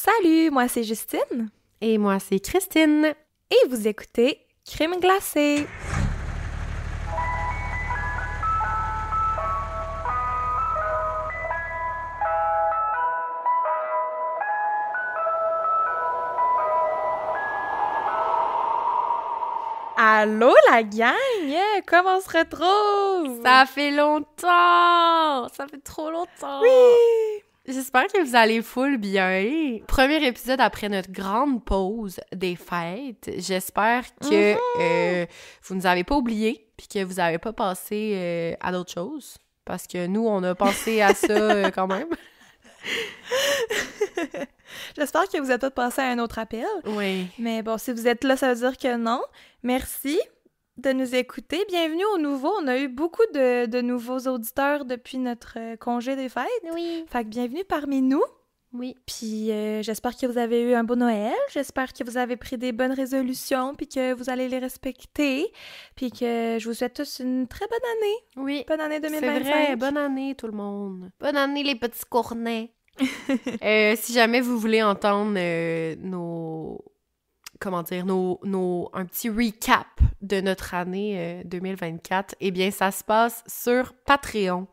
Salut, moi c'est Justine. Et moi c'est Christine. Et vous écoutez Crème glacée. Allô la gang! Comment on se retrouve? Ça fait longtemps! Ça fait trop longtemps! Oui! J'espère que vous allez full bien. Premier épisode après notre grande pause des fêtes. J'espère que vous nous avez pas oubliés puis que vous avez pas passé à d'autres choses. Parce que nous, on a pensé à ça quand même. J'espère que vous êtes tous passés à un autre appel. Oui. Mais bon, si vous êtes là, ça veut dire que non. Merci de nous écouter. Bienvenue aux nouveaux. On a eu beaucoup de nouveaux auditeurs depuis notre congé des fêtes. Oui. Fait que bienvenue parmi nous. Oui. Puis j'espère que vous avez eu un beau Noël. J'espère que vous avez pris des bonnes résolutions puis que vous allez les respecter. Puis que je vous souhaite tous une très bonne année. Oui. Bonne année 2025. C'est vrai. Bonne année tout le monde. Bonne année les petits cornets. Si jamais vous voulez entendre un petit recap de notre année 2024, eh bien, ça se passe sur Patreon.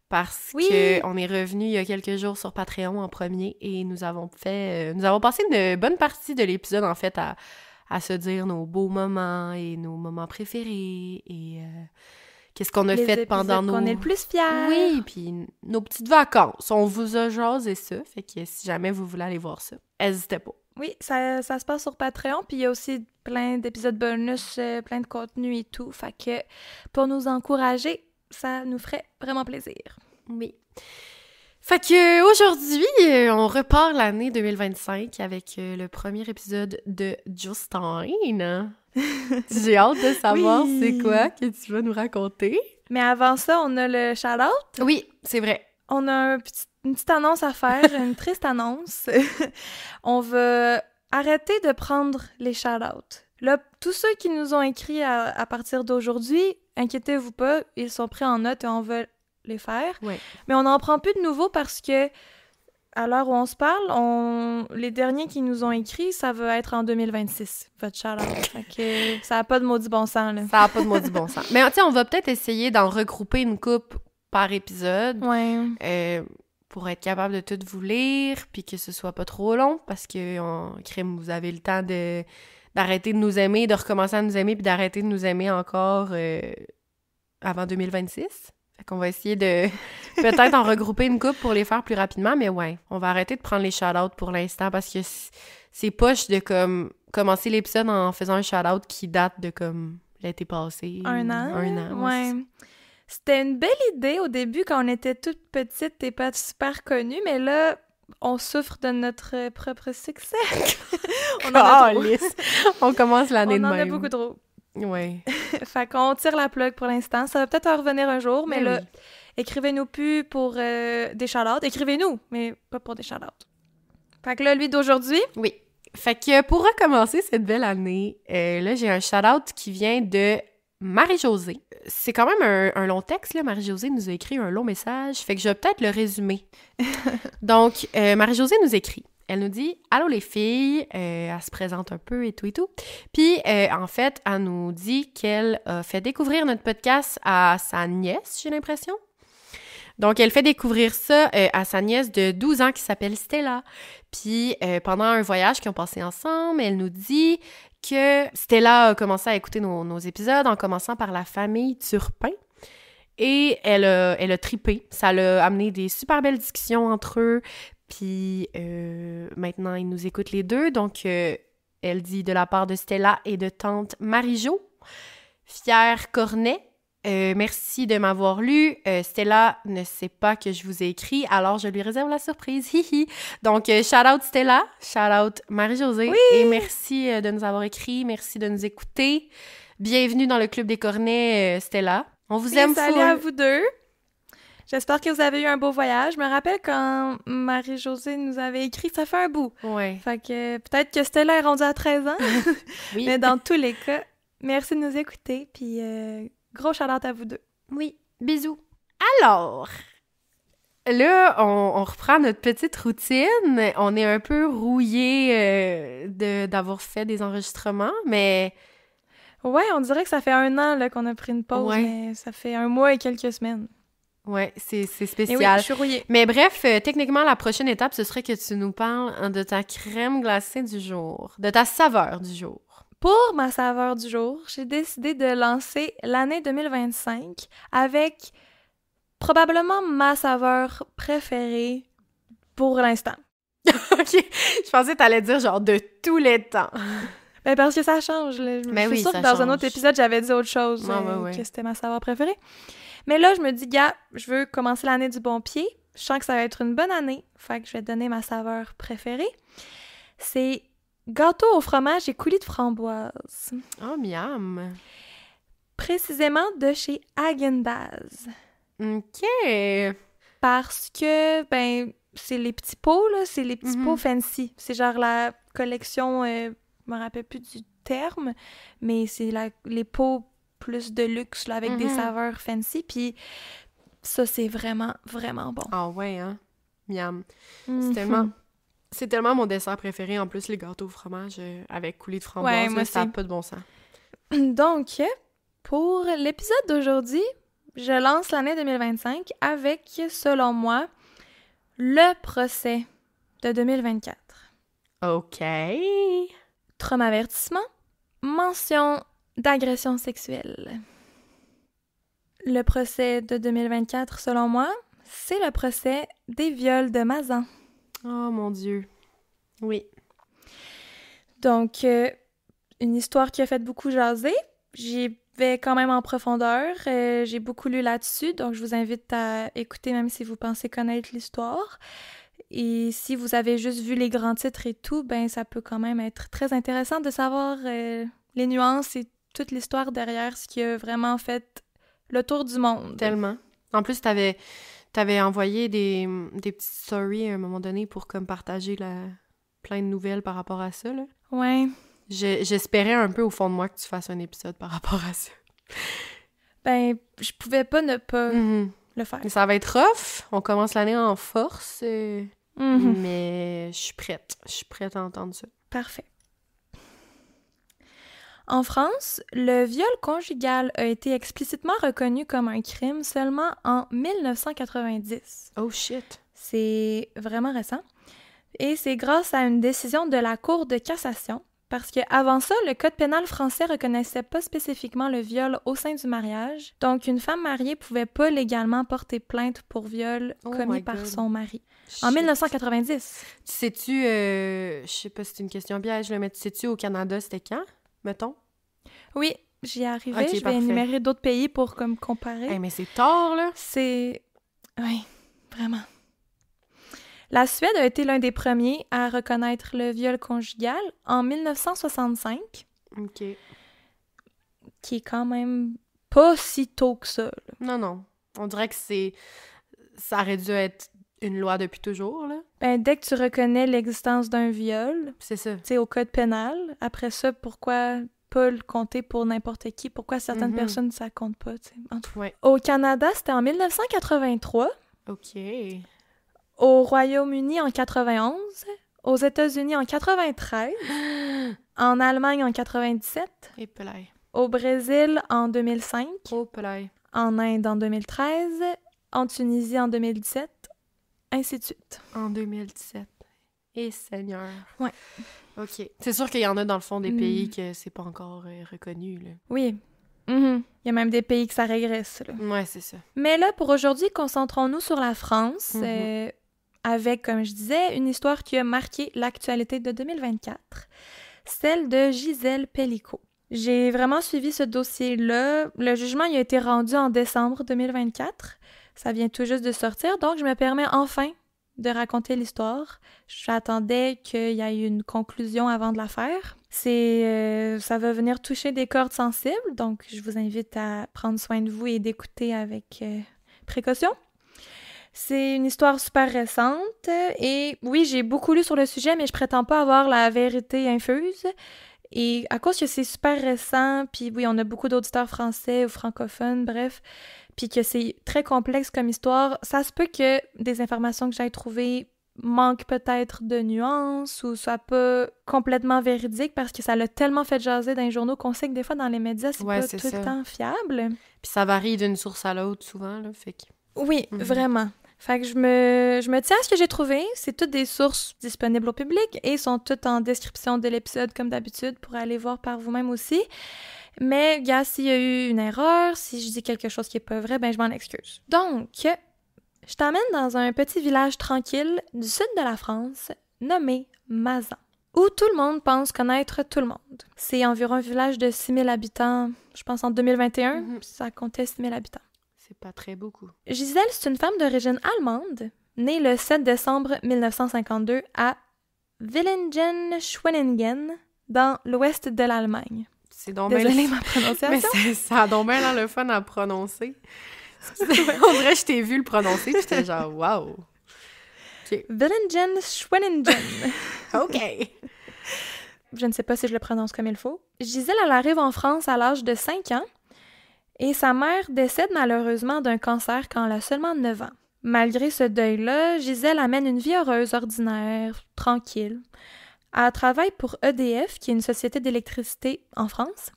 Parce que on est revenu il y a quelques jours sur Patreon en premier et nous avons passé une bonne partie de l'épisode, en fait, à se dire nos beaux moments et nos moments préférés et qu'est-ce qu'on a fait pendant nos... qu'on est le plus fiers. Oui, puis nos petites vacances. On vous a jasé ça, fait que si jamais vous voulez aller voir ça, n'hésitez pas. Oui, ça se passe sur Patreon, puis il y a aussi plein d'épisodes bonus, plein de contenu et tout. Fait que pour nous encourager, ça nous ferait vraiment plaisir. Oui. Fait que aujourd'hui, on repart l'année 2025 avec le premier épisode de Justine. J'ai hâte de savoir c'est quoi que tu vas nous raconter. Mais avant ça, on a le shout-out. Oui, c'est vrai. On a une petite annonce à faire, une triste annonce. On veut arrêter de prendre les shout-outs. Là, tous ceux qui nous ont écrit à partir d'aujourd'hui, inquiétez-vous pas, ils sont pris en note et on veut les faire. Ouais. Mais on n'en prend plus de nouveaux parce que, à l'heure où on se parle, les derniers qui nous ont écrit, ça va être en 2026, votre shout-out. Fait que ça n'a pas de maudit bon sens, là. Ça n'a pas de maudit bon sens. Mais tiens, on va peut-être essayer d'en regrouper une coupe par épisode. Ouais. Pour être capable de tout vous lire, puis que ce soit pas trop long, parce que vous avez le temps d'arrêter de nous aimer, de recommencer à nous aimer, puis d'arrêter de nous aimer encore avant 2026. Fait qu'on va essayer de peut-être en regrouper une couple pour les faire plus rapidement, mais ouais, on va arrêter de prendre les shout-outs pour l'instant, parce que c'est poche de commencer l'épisode en faisant un shout-out qui date de l'été passé. Un an. Ouais. Aussi. C'était une belle idée au début quand on était toute petite et pas super connue, mais là, on souffre de notre propre succès. On commence l'année de même. On en a beaucoup trop. Ouais. Fait qu'on tire la plug pour l'instant. Ça va peut-être en revenir un jour, mais là, écrivez-nous plus pour des shout-outs. Écrivez-nous, mais pas pour des shout-outs. Fait que là, lui d'aujourd'hui... Oui. Fait que pour recommencer cette belle année, là, j'ai un shout-out qui vient de Marie-Josée. C'est quand même un long texte, là. Marie-Josée nous a écrit un long message, fait que je vais peut-être le résumer. Donc, Marie-Josée nous écrit. Elle nous dit « Allô les filles », elle se présente un peu et tout et tout. Puis, en fait, elle nous dit qu'elle a fait découvrir notre podcast à sa nièce, j'ai l'impression. Donc, elle fait découvrir ça à sa nièce de 12 ans qui s'appelle Stella. Puis, pendant un voyage qu'ils ont passé ensemble, elle nous dit que Stella a commencé à écouter nos épisodes en commençant par la famille Turpin. Et elle a trippé. Ça l'a amené des super belles discussions entre eux. Puis, maintenant, ils nous écoutent les deux. Donc, elle dit de la part de Stella et de tante Marie-Jo. Fière Cornet. Merci de m'avoir lu. Stella ne sait pas que je vous ai écrit, alors je lui réserve la surprise. Hihi. Donc, shout-out Stella, shout-out Marie-Josée. Oui! Et merci de nous avoir écrit, merci de nous écouter. Bienvenue dans le Club des Cornets, Stella. On vous aime salut full. à vous deux. J'espère que vous avez eu un beau voyage. Je me rappelle quand Marie-Josée nous avait écrit, ça fait un bout. Ouais. Fait que peut-être que Stella est rendue à 13 ans. Oui. Mais dans tous les cas, merci de nous écouter. Puis gros shout-out à vous deux. Oui. Bisous. Alors, là, on reprend notre petite routine. On est un peu rouillé d'avoir fait des enregistrements, mais... Ouais, on dirait que ça fait 1 an là, qu'on a pris une pause, Ouais. mais ça fait 1 mois et quelques semaines. Ouais, c'est Mais spécial. oui, je suis rouillée. Mais bref, techniquement, la prochaine étape, ce serait que tu nous parles de ta crème glacée du jour, de ta saveur du jour. Pour ma saveur du jour, j'ai décidé de lancer l'année 2025 avec probablement ma saveur préférée pour l'instant. OK, je pensais que t'allais dire genre de tous les temps. Ben parce que ça change. Là. Je Mais suis oui, sûre ça que dans un change. autre épisode, j'avais dit autre chose, Ouais. que c'était ma saveur préférée. Mais là, je me dis, gars, je veux commencer l'année du bon pied. Je sens que ça va être une bonne année. Fait que je vais te donner ma saveur préférée. C'est gâteau au fromage et coulis de framboise. Oh, miam. Précisément de chez Häagen-Dazs. OK. Parce que, ben, c'est les petits pots, là. C'est les petits pots fancy. C'est genre la collection, je me rappelle plus du terme, mais c'est les pots plus de luxe, là, avec des saveurs fancy. Puis ça, c'est vraiment, vraiment bon. Ah ouais, hein? Miam. Mhm. C'est tellement mon dessert préféré. En plus, les gâteaux au fromage avec coulis de framboise, Ouais, là, moi ça n'a aussi. pas de bon sens. Donc, pour l'épisode d'aujourd'hui, je lance l'année 2025 avec, selon moi, le procès de 2024. OK. Trauma avertissement, mention d'agression sexuelle. Le procès de 2024, selon moi, c'est le procès des viols de Mazan. Oh, mon Dieu. Oui. Donc, une histoire qui a fait beaucoup jaser. J'y vais quand même en profondeur. J'ai beaucoup lu là-dessus, donc je vous invite à écouter même si vous pensez connaître l'histoire. Et si vous avez juste vu les grands titres et tout, ben ça peut quand même être très intéressant de savoir les nuances et toute l'histoire derrière ce qui a vraiment fait le tour du monde. Tellement. En plus, t'avais envoyé des petites stories à un moment donné pour comme partager plein de nouvelles par rapport à ça, là. Ouais. J'espérais un peu au fond de moi que tu fasses un épisode par rapport à ça. Ben, je pouvais pas ne pas le faire. Ça va être rough. On commence l'année en force. Mhm. Mais je suis prête. Je suis prête à entendre ça. Parfait. En France, le viol conjugal a été explicitement reconnu comme un crime seulement en 1990. Oh shit. C'est vraiment récent. Et c'est grâce à une décision de la Cour de cassation, parce qu'avant ça, le Code pénal français reconnaissait pas spécifiquement le viol au sein du mariage. Donc, une femme mariée pouvait pas légalement porter plainte pour viol commis par son mari. En 1990. Sais-tu, je sais pas si c'est une question piège, là, mais sais-tu au Canada, c'était quand, mettons? Oui, j'y arrivais. Ok, je vais parfait. énumérer d'autres pays pour comme comparer. Hey, mais c'est tard, là. C'est... Oui, vraiment. La Suède a été l'un des premiers à reconnaître le viol conjugal en 1965, OK. qui est quand même pas si tôt que ça. Là. Non. On dirait que ça aurait dû être une loi depuis toujours, là. Ben, dès que tu reconnais l'existence d'un viol, C'est ça. tu sais, au code pénal, après ça, pourquoi pas le compter pour n'importe qui? Pourquoi certaines personnes, ça compte pas, tu sais? En tout cas. Ouais. Au Canada, c'était en 1983. OK. Au Royaume-Uni en 91, aux États-Unis en 93, en Allemagne en 97, Et pelay. au Brésil en 2005, Oh, pelay. en Inde en 2013, en Tunisie en 2017, ainsi de suite. En 2017. Et Seigneur. Ouais. OK. C'est sûr qu'il y en a dans le fond des pays que c'est pas encore reconnu, là. Oui. Il y a même des pays que ça régresse. Là. Ouais, c'est ça. Mais là, pour aujourd'hui, concentrons-nous sur la France, avec, comme je disais, une histoire qui a marqué l'actualité de 2024, celle de Gisèle Pelicot. J'ai vraiment suivi ce dossier-là. Le jugement il a été rendu en décembre 2024. Ça vient tout juste de sortir, donc je me permets enfin de raconter l'histoire. J'attendais qu'il y ait une conclusion avant de la faire. Ça va venir toucher des cordes sensibles, donc je vous invite à prendre soin de vous et d'écouter avec précaution. C'est une histoire super récente et oui, j'ai beaucoup lu sur le sujet, mais je prétends pas avoir la vérité infuse. Et à cause que c'est super récent, puis oui, on a beaucoup d'auditeurs français ou francophones, bref, puis que c'est très complexe comme histoire, ça se peut que des informations que j'ai trouvées manquent peut-être de nuances ou soit pas complètement véridique parce que ça l'a tellement fait jaser dans les journaux qu'on sait que des fois dans les médias, c'est pas tout le temps fiable. Puis ça varie d'une source à l'autre souvent, là, fait que... Oui, vraiment. Fait que je me tiens à ce que j'ai trouvé. C'est toutes des sources disponibles au public et sont toutes en description de l'épisode comme d'habitude pour aller voir par vous-même aussi. Mais, gars, s'il y a eu une erreur, si je dis quelque chose qui est pas vrai, ben je m'en excuse. Donc, je t'emmène dans un petit village tranquille du sud de la France nommé Mazan, où tout le monde pense connaître tout le monde. C'est environ un village de 6000 habitants, je pense en 2021, ça comptait 6000 habitants. C'est pas très beaucoup. Gisèle, c'est une femme d'origine allemande, née le 7 décembre 1952 à Villingen-Schwenningen, dans l'ouest de l'Allemagne. C'est donc Désolée ma prononciation. Mais ça a donc bien l'air le fun à prononcer. On dirait que je t'ai vu le prononcer, puis j'étais genre, wow! Okay. Villingen-Schwenningen. OK! Je ne sais pas si je le prononce comme il faut. Gisèle, elle arrive en France à l'âge de 5 ans, et sa mère décède malheureusement d'un cancer quand elle a seulement 9 ans. Malgré ce deuil-là, Gisèle amène une vie heureuse, ordinaire, tranquille. Elle travaille pour EDF, qui est une société d'électricité en France,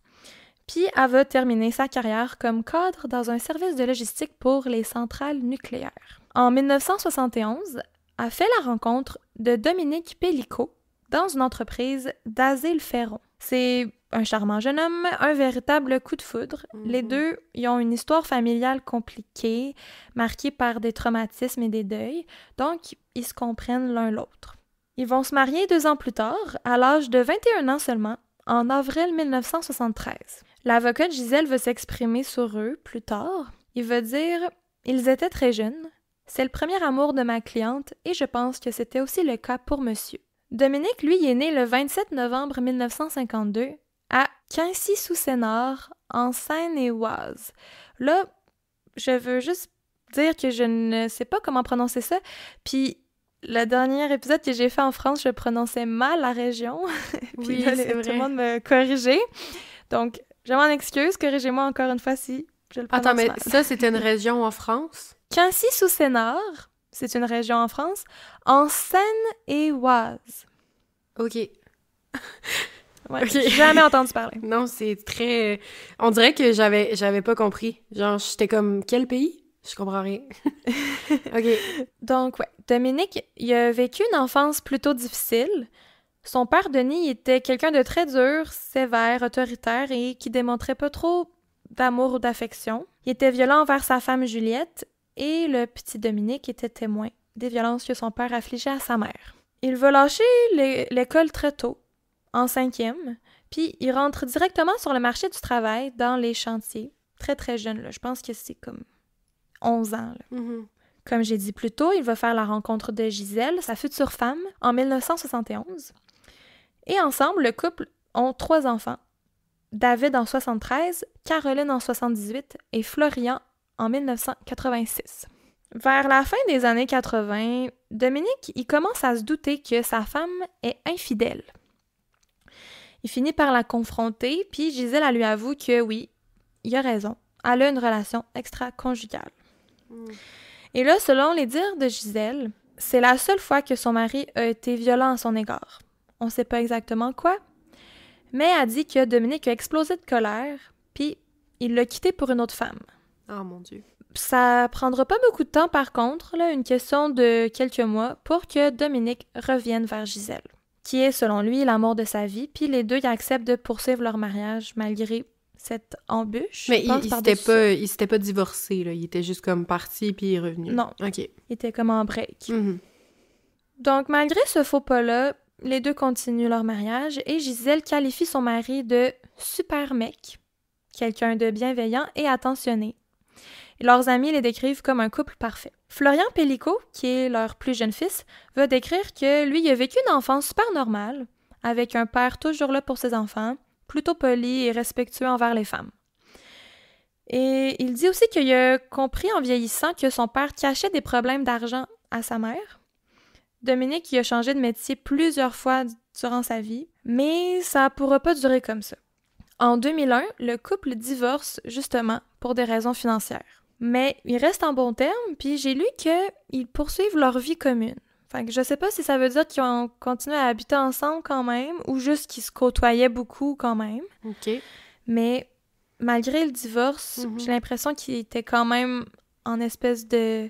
puis elle va terminer sa carrière comme cadre dans un service de logistique pour les centrales nucléaires. En 1971, elle fait la rencontre de Dominique Pellicot dans une entreprise d'Azay-le-Ferron. C'est un charmant jeune homme, un véritable coup de foudre. Les deux, ils ont une histoire familiale compliquée, marquée par des traumatismes et des deuils, donc ils se comprennent l'un l'autre. Ils vont se marier 2 ans plus tard, à l'âge de 21 ans seulement, en avril 1973. L'avocat de Gisèle va s'exprimer sur eux plus tard. Il va dire « Ils étaient très jeunes. C'est le premier amour de ma cliente et je pense que c'était aussi le cas pour monsieur. » Dominique, lui, est né le 27 novembre 1952 à Quincy-sous-Sénart, en Seine-et-Oise. Là, je veux juste dire que je ne sais pas comment prononcer ça, puis le dernier épisode que j'ai fait en France, je prononçais mal la région, puis oui, là, c'est vrai. tout le monde me corrigeait. Donc, je m'en excuse, corrigez-moi encore une fois si je le prononce mal. Attends, mais ça, c'était une région en France? Quincy-sous-Sénart, c'est une région en France, en Seine-et-Oise. OK. Ouais, okay. J'ai jamais entendu parler. Non, c'est très... On dirait que j'avais pas compris. Genre, j'étais comme, quel pays? Je comprends rien. OK. Donc, ouais, Dominique, il a vécu une enfance plutôt difficile. Son père, Denis, était quelqu'un de très dur, sévère, autoritaire et qui démontrait pas trop d'amour ou d'affection. Il était violent envers sa femme Juliette et le petit Dominique était témoin des violences que son père affligeait à sa mère. Il va lâcher l'école très tôt, en 5e, puis il rentre directement sur le marché du travail dans les chantiers, très très jeune, là. Je pense que c'est comme 11 ans. Là. Comme j'ai dit plus tôt, il va faire la rencontre de Gisèle, sa future femme, en 1971. Et ensemble, le couple ont 3 enfants. David en 73, Caroline en 78 et Florian en 1986. Vers la fin des années 80, Dominique, il commence à se douter que sa femme est infidèle. Il finit par la confronter, puis Gisèle, elle lui avoue que oui, il a raison. Elle a une relation extra-conjugale. Et là, selon les dires de Gisèle, c'est la seule fois que son mari a été violent à son égard. On ne sait pas exactement quoi, mais elle dit que Dominique a explosé de colère, puis il l'a quitté pour une autre femme. Oh mon Dieu. Ça prendra pas beaucoup de temps, par contre, là, une question de quelques mois, pour que Dominique revienne vers Gisèle, qui est, selon lui, l'amour de sa vie, puis les deux, ils acceptent de poursuivre leur mariage malgré cette embûche. Mais il s'était pas divorcé, là. Il était juste comme parti, puis il est revenu. Non. OK. Il était comme en break. Donc, malgré ce faux pas-là, les deux continuent leur mariage et Gisèle qualifie son mari de « super mec », quelqu'un de bienveillant et attentionné. Et leurs amis les décrivent comme un couple parfait. Florian Pellicot, qui est leur plus jeune fils, va décrire que lui, il a vécu une enfance super normale, avec un père toujours là pour ses enfants, plutôt poli et respectueux envers les femmes. Et il dit aussi qu'il a compris en vieillissant que son père cachait des problèmes d'argent à sa mère. Dominique, il a changé de métier plusieurs fois durant sa vie, mais ça ne pourra pas durer comme ça. En 2001, le couple divorce justement pour des raisons financières. Mais ils restent en bons termes, puis j'ai lu qu'ils poursuivent leur vie commune. Fait que je sais pas si ça veut dire qu'ils ont continué à habiter ensemble quand même, ou juste qu'ils se côtoyaient beaucoup quand même. OK. Mais malgré le divorce, j'ai l'impression qu'ils étaient quand même en espèce de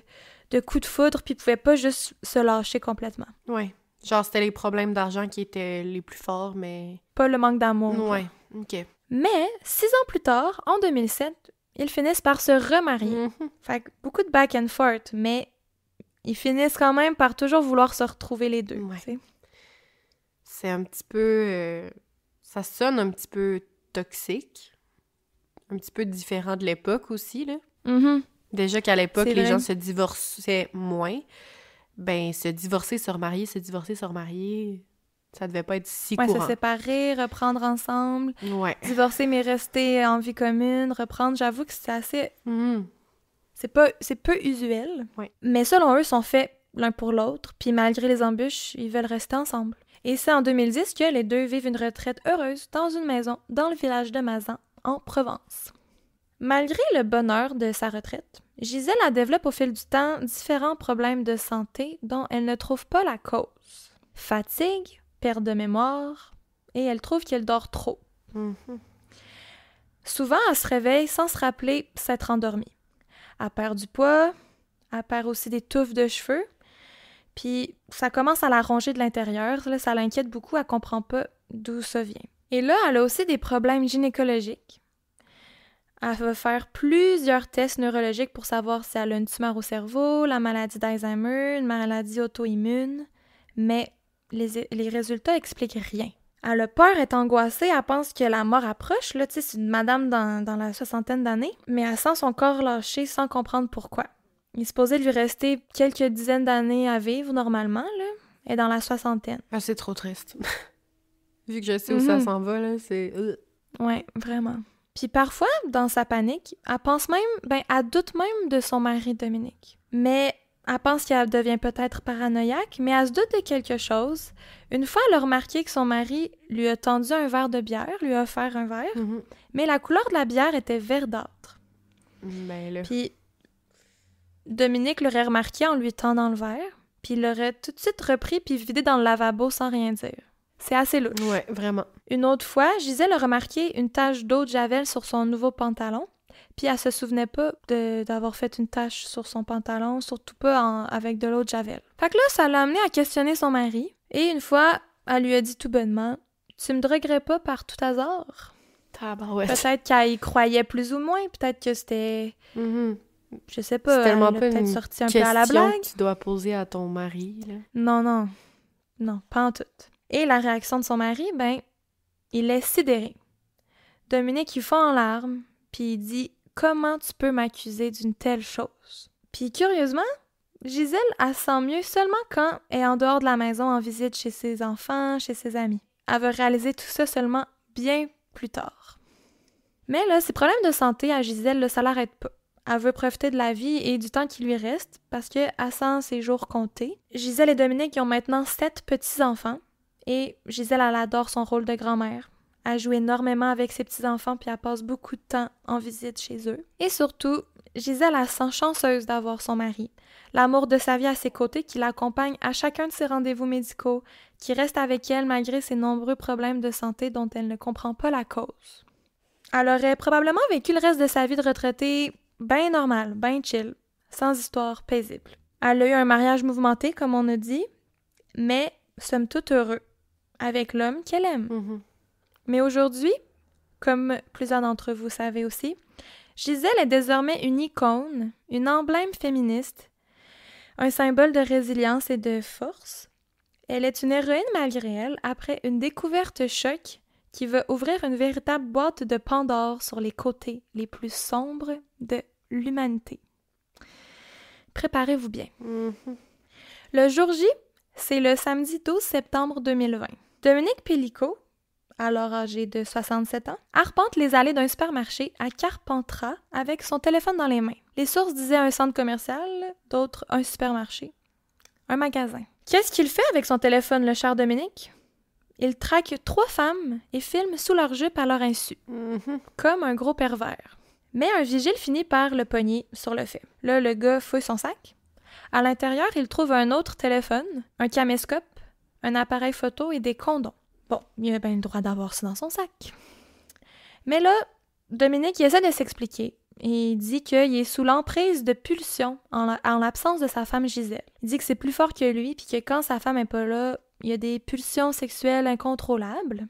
coup de foudre, puis ils pouvaient pas juste se lâcher complètement. Ouais. Genre, c'était les problèmes d'argent qui étaient les plus forts, mais... Pas le manque d'amour. Ouais, OK. Mais 6 ans plus tard, en 2007, ils finissent par se remarier. Fait que beaucoup de back and forth, mais ils finissent quand même par toujours vouloir se retrouver les deux. Ouais. T'sais. C'est un petit peu... ça sonne un petit peu toxique. Un petit peu différent de l'époque aussi, là. Déjà qu'à l'époque, C'est les vrai. gens se divorçaient moins. Ben, se divorcer, se remarier, ça devait pas être si Ouais, courant. se séparer, reprendre ensemble, Ouais. divorcer mais rester en vie commune, reprendre. J'avoue que c'est assez... Mhm. C'est peu usuel. Ouais. Mais selon eux, ils sont faits l'un pour l'autre, puis malgré les embûches, ils veulent rester ensemble. Et c'est en 2010 que les deux vivent une retraite heureuse dans une maison dans le village de Mazan, en Provence. Malgré le bonheur de sa retraite, Gisèle a développé au fil du temps différents problèmes de santé dont elle ne trouve pas la cause. Fatigue, perte de mémoire, et elle trouve qu'elle dort trop. Mhm. Souvent, elle se réveille sans se rappeler s'être endormie. Elle perd du poids, elle perd aussi des touffes de cheveux, puis ça commence à la ronger de l'intérieur, là, ça l'inquiète beaucoup, elle comprend pas d'où ça vient. Et là, elle a aussi des problèmes gynécologiques. Elle va faire plusieurs tests neurologiques pour savoir si elle a une tumeur au cerveau, la maladie d'Alzheimer, une maladie auto-immune, mais les résultats expliquent rien. Elle a peur, est angoissée, elle pense que la mort approche, là, tu sais, c'est une madame dans la soixantaine d'années, mais elle sent son corps lâcher sans comprendre pourquoi. Il est supposé lui rester quelques dizaines d'années à vivre normalement, là, et dans la soixantaine. Ah, c'est trop triste. Vu que je sais où ça s'en va, là, c'est... Ouais, vraiment. Puis parfois, dans sa panique, elle pense même, elle doute même de son mari Dominique. Mais elle pense qu'elle devient peut-être paranoïaque, mais elle se doute de quelque chose. Une fois, elle a remarqué que son mari lui a tendu un verre de bière, lui a offert un verre, mais la couleur de la bière était verdâtre. Ben là... Puis Dominique l'aurait remarqué en lui tendant le verre, puis il l'aurait tout de suite repris puis vidé dans le lavabo sans rien dire. C'est assez louche. Ouais, vraiment. Une autre fois, Gisèle a remarqué une tache d'eau de Javel sur son nouveau pantalon, puis elle se souvenait pas d'avoir fait une tache sur son pantalon, surtout pas avec de l'eau de Javel. Fait que là, ça l'a amené à questionner son mari, et une fois, elle lui a dit tout bonnement « Tu me droguerais pas par tout hasard? » Tabarouette. Peut-être qu'elle y croyait plus ou moins, peut-être que c'était... Je sais pas, c'est tellement elle a pas peut-être une sorti un peu à la question blague. que tu dois poser à ton mari, là. Non, pas en tout. Et la réaction de son mari, il est sidéré. Dominique, il fond en larmes, puis il dit « Comment tu peux m'accuser d'une telle chose? » Puis curieusement, Gisèle, elle se sent mieux seulement quand elle est en dehors de la maison en visite chez ses enfants, chez ses amis. Elle va réaliser tout ça seulement bien plus tard. Mais là, ces problèmes de santé à Gisèle, là, ça l'arrête pas. Elle veut profiter de la vie et du temps qui lui reste parce qu'elle sent ses jours comptés. Gisèle et Dominique ils ont maintenant 7 petits-enfants et Gisèle, elle adore son rôle de grand-mère. Elle joue énormément avec ses petits-enfants puis elle passe beaucoup de temps en visite chez eux. Et surtout, Gisèle, elle se sent chanceuse d'avoir son mari, l'amour de sa vie à ses côtés qui l'accompagne à chacun de ses rendez-vous médicaux, qui reste avec elle malgré ses nombreux problèmes de santé dont elle ne comprend pas la cause. Elle aurait probablement vécu le reste de sa vie de retraitée bien normal, bien chill, sans histoire paisible. Elle a eu un mariage mouvementé, comme on a dit, mais somme toute heureux, avec l'homme qu'elle aime. Mais aujourd'hui, comme plusieurs d'entre vous savez aussi, Gisèle est désormais une icône, une emblème féministe, un symbole de résilience et de force. Elle est une héroïne malgré elle, après une découverte choc qui va ouvrir une véritable boîte de Pandore sur les côtés les plus sombres de l'humanité. Préparez-vous bien. Le jour J, c'est le samedi 12 septembre 2020. Dominique Pellicot, alors âgé de 67 ans, arpente les allées d'un supermarché à Carpentras avec son téléphone dans les mains. Les sources disaient un centre commercial, d'autres un supermarché, un magasin. Qu'est-ce qu'il fait avec son téléphone, le cher Dominique? Il traque 3 femmes et filme sous leur jupe à leur insu, comme un gros pervers. Mais un vigile finit par le pogner sur le fait. Là, le gars fouille son sac. À l'intérieur, il trouve un autre téléphone, un caméscope, un appareil photo et des condoms. Bon, il a bien le droit d'avoir ça dans son sac. Mais là, Dominique, il essaie de s'expliquer. Il dit qu'il est sous l'emprise de pulsions en l'absence de sa femme Gisèle. Il dit que c'est plus fort que lui, puis que quand sa femme n'est pas là, il y a des pulsions sexuelles incontrôlables.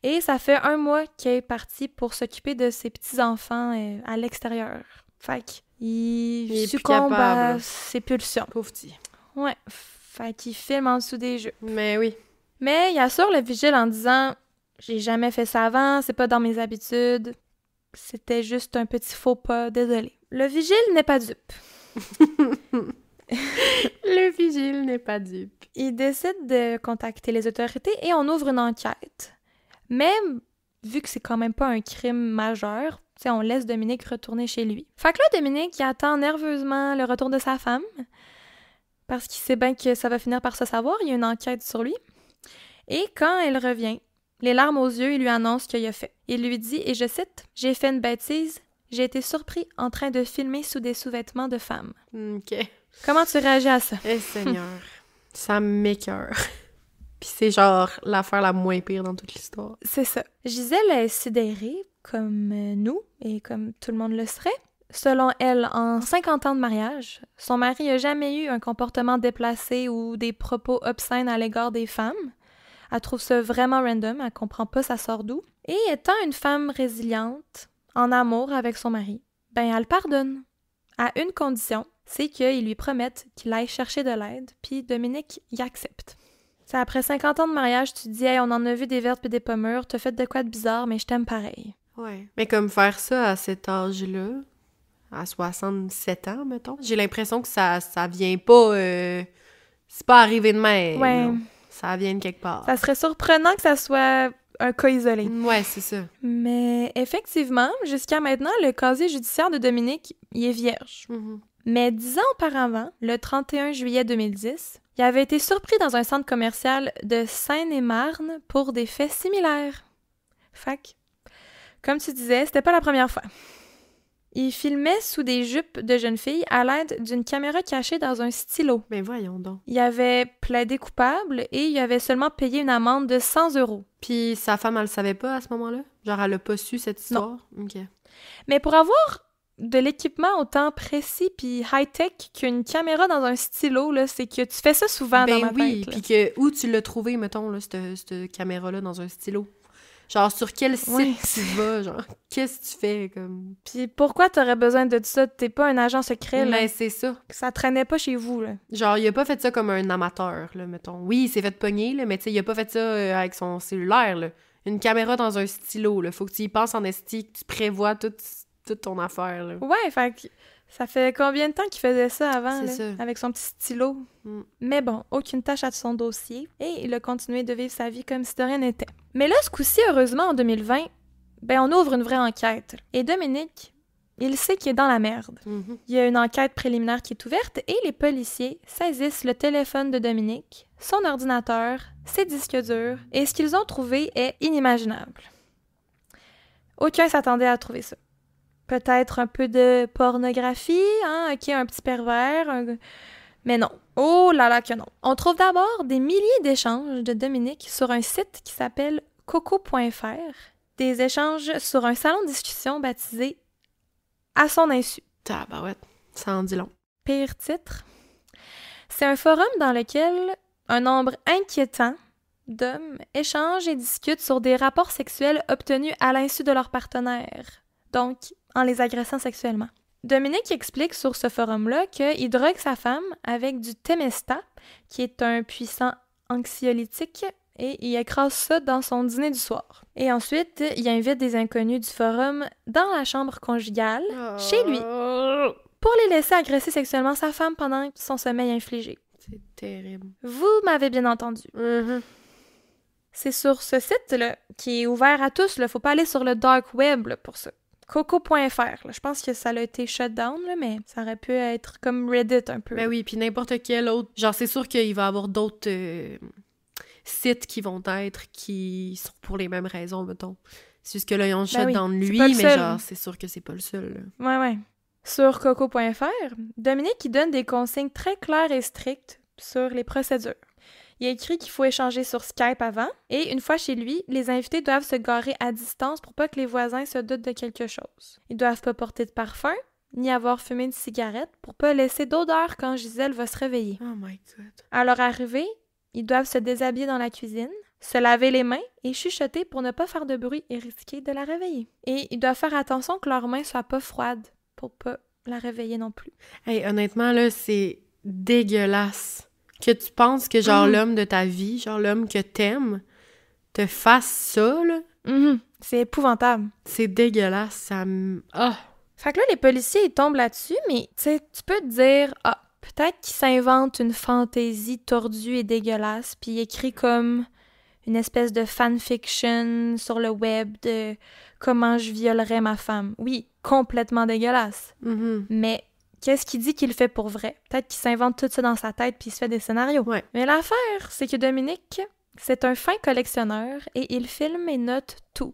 Et ça fait 1 mois qu'il est parti pour s'occuper de ses petits-enfants à l'extérieur. Fait qu'il succombe à ses pulsions. Pauvre petit. Ouais, fait qu'il filme en dessous des jeux. Mais oui. Mais il assure le vigile en disant « J'ai jamais fait ça avant, c'est pas dans mes habitudes. C'était juste un petit faux pas, désolé. » Le vigile n'est pas dupe. Le vigile n'est pas dupe. Il décide de contacter les autorités et on ouvre une enquête. Mais, vu que c'est quand même pas un crime majeur, on laisse Dominique retourner chez lui. Fait que là, Dominique, il attend nerveusement le retour de sa femme, parce qu'il sait bien que ça va finir par se savoir, il y a une enquête sur lui. Et quand elle revient, les larmes aux yeux, il lui annonce ce qu'il a fait. Il lui dit, et je cite, « J'ai fait une bêtise, j'ai été surpris en train de filmer sous des sous-vêtements de femme. » OK. Comment tu réagis à ça? Eh Seigneur, ça m'écoeure. Puis c'est genre l'affaire la moins pire dans toute l'histoire. C'est ça. Gisèle est sidérée, comme nous, et comme tout le monde le serait. Selon elle, en 50 ans de mariage, son mari n'a jamais eu un comportement déplacé ou des propos obscènes à l'égard des femmes. Elle trouve ça vraiment random, elle comprend pas ça sort d'où. Et étant une femme résiliente, en amour avec son mari, ben elle le pardonne. À une condition, c'est qu'il lui promette qu'il aille chercher de l'aide, puis Dominique y accepte. T'sais, après 50 ans de mariage, tu te dis « Hey, on en a vu des vertes et des pas mûres, t'as fait de quoi de bizarre, mais je t'aime pareil. » Ouais. Mais comme faire ça à cet âge-là, à 67 ans, mettons, j'ai l'impression que ça vient pas... c'est pas arrivé de même. Ouais. Non. Ça vient de quelque part. Ça serait surprenant que ça soit un cas isolé. Ouais, c'est ça. Mais effectivement, jusqu'à maintenant, le casier judiciaire de Dominique, il est vierge. Mm-hmm. Mais 10 ans auparavant, le 31 juillet 2010, il avait été surpris dans un centre commercial de Seine-et-Marne pour des faits similaires. Fait que, comme tu disais, c'était pas la première fois. Il filmait sous des jupes de jeunes filles à l'aide d'une caméra cachée dans un stylo. Mais voyons donc. Il avait plaidé coupable et il avait seulement payé une amende de 100 €. Puis sa femme, elle le savait pas à ce moment-là? Genre, elle a pas su cette histoire? Non. OK. Mais pour avoir de l'équipement autant précis puis high-tech qu'une caméra dans un stylo, là, c'est que tu fais ça souvent dans ma tête. Ben oui, puis que où tu l'as trouvé, mettons, là, cette caméra-là dans un stylo? Genre, sur quel site tu vas? Genre, qu'est-ce que tu fais, comme... Puis pourquoi t'aurais besoin de ça? T'es pas un agent secret, là. Mais c'est ça. Ça traînait pas chez vous, là. Genre, il a pas fait ça comme un amateur, là, mettons. Oui, il s'est fait pogner, là, mais tu sais, il a pas fait ça avec son cellulaire, là. Une caméra dans un stylo, là. Faut que tu y penses en esti, que tu prévois toute ton affaire, là. Ouais, fait que ça fait combien de temps qu'il faisait ça avant, là, ça. avec son petit stylo? Mais bon, aucune tâche à son dossier, et il a continué de vivre sa vie comme si de rien n'était. Mais là, ce coup-ci, heureusement, en 2020, ben on ouvre une vraie enquête. Et Dominique, il sait qu'il est dans la merde. Mm-hmm. Il y a une enquête préliminaire qui est ouverte, et les policiers saisissent le téléphone de Dominique, son ordinateur, ses disques durs, et ce qu'ils ont trouvé est inimaginable. Aucun s'attendait à trouver ça. Peut-être un peu de pornographie, hein, ok, un petit pervers, mais non. Oh là là que non. On trouve d'abord des milliers d'échanges de Dominique sur un site qui s'appelle coco.fr, des échanges sur un salon de discussion baptisé « À son insu ». Tabarouette, ça en dit long. Pire titre. C'est un forum dans lequel un nombre inquiétant d'hommes échangent et discutent sur des rapports sexuels obtenus à l'insu de leur partenaire, donc en les agressant sexuellement. Dominique explique sur ce forum-là qu'il drogue sa femme avec du Temesta, qui est un puissant anxiolytique, et il écrase ça dans son dîner du soir. Et ensuite, il invite des inconnus du forum dans la chambre conjugale, chez lui, pour les laisser agresser sexuellement sa femme pendant son sommeil infligé. C'est terrible. Vous m'avez bien entendu. Mm-hmm. C'est sur ce site-là, qui est ouvert à tous, là, faut pas aller sur le dark web là, pour ça. Coco.fr, je pense que ça a été shut down, là, mais ça aurait pu être comme Reddit un peu. Ben oui, puis n'importe quel autre... Genre, c'est sûr qu'il va y avoir d'autres sites qui vont être, qui sont pour les mêmes raisons, mettons. C'est juste que là, ils ont oui, dans c'est lui, pas le mais seul. genre, c'est sûr que c'est pas le seul. Là. Ouais. Sur coco.fr, Dominique, il donne des consignes très claires et strictes sur les procédures. Il a écrit qu'il faut échanger sur Skype avant, et une fois chez lui, les invités doivent se garer à distance pour pas que les voisins se doutent de quelque chose. Ils doivent pas porter de parfum, ni avoir fumé une cigarette pour pas laisser d'odeur quand Gisèle va se réveiller. Oh my God. À leur arrivée, ils doivent se déshabiller dans la cuisine, se laver les mains et chuchoter pour ne pas faire de bruit et risquer de la réveiller. Et ils doivent faire attention que leurs mains soient pas froides pour pas la réveiller non plus. Hey, honnêtement, là, c'est dégueulasse. Que tu penses que, genre, l'homme de ta vie, genre, l'homme que t'aimes, te fasse ça, là. C'est épouvantable. C'est dégueulasse, ça me... Ah! Fait que là, les policiers, ils tombent là-dessus, mais tu sais, tu peux te dire, peut-être qu'ils s'inventent une fantaisie tordue et dégueulasse, puis ils écrivent comme une espèce de fanfiction sur le web de comment je violerais ma femme. Oui, complètement dégueulasse. Mais qu'est-ce qu'il dit qu'il fait pour vrai? Peut-être qu'il s'invente tout ça dans sa tête puis il se fait des scénarios. Ouais. Mais l'affaire, c'est que Dominique, c'est un fin collectionneur et il filme et note tout.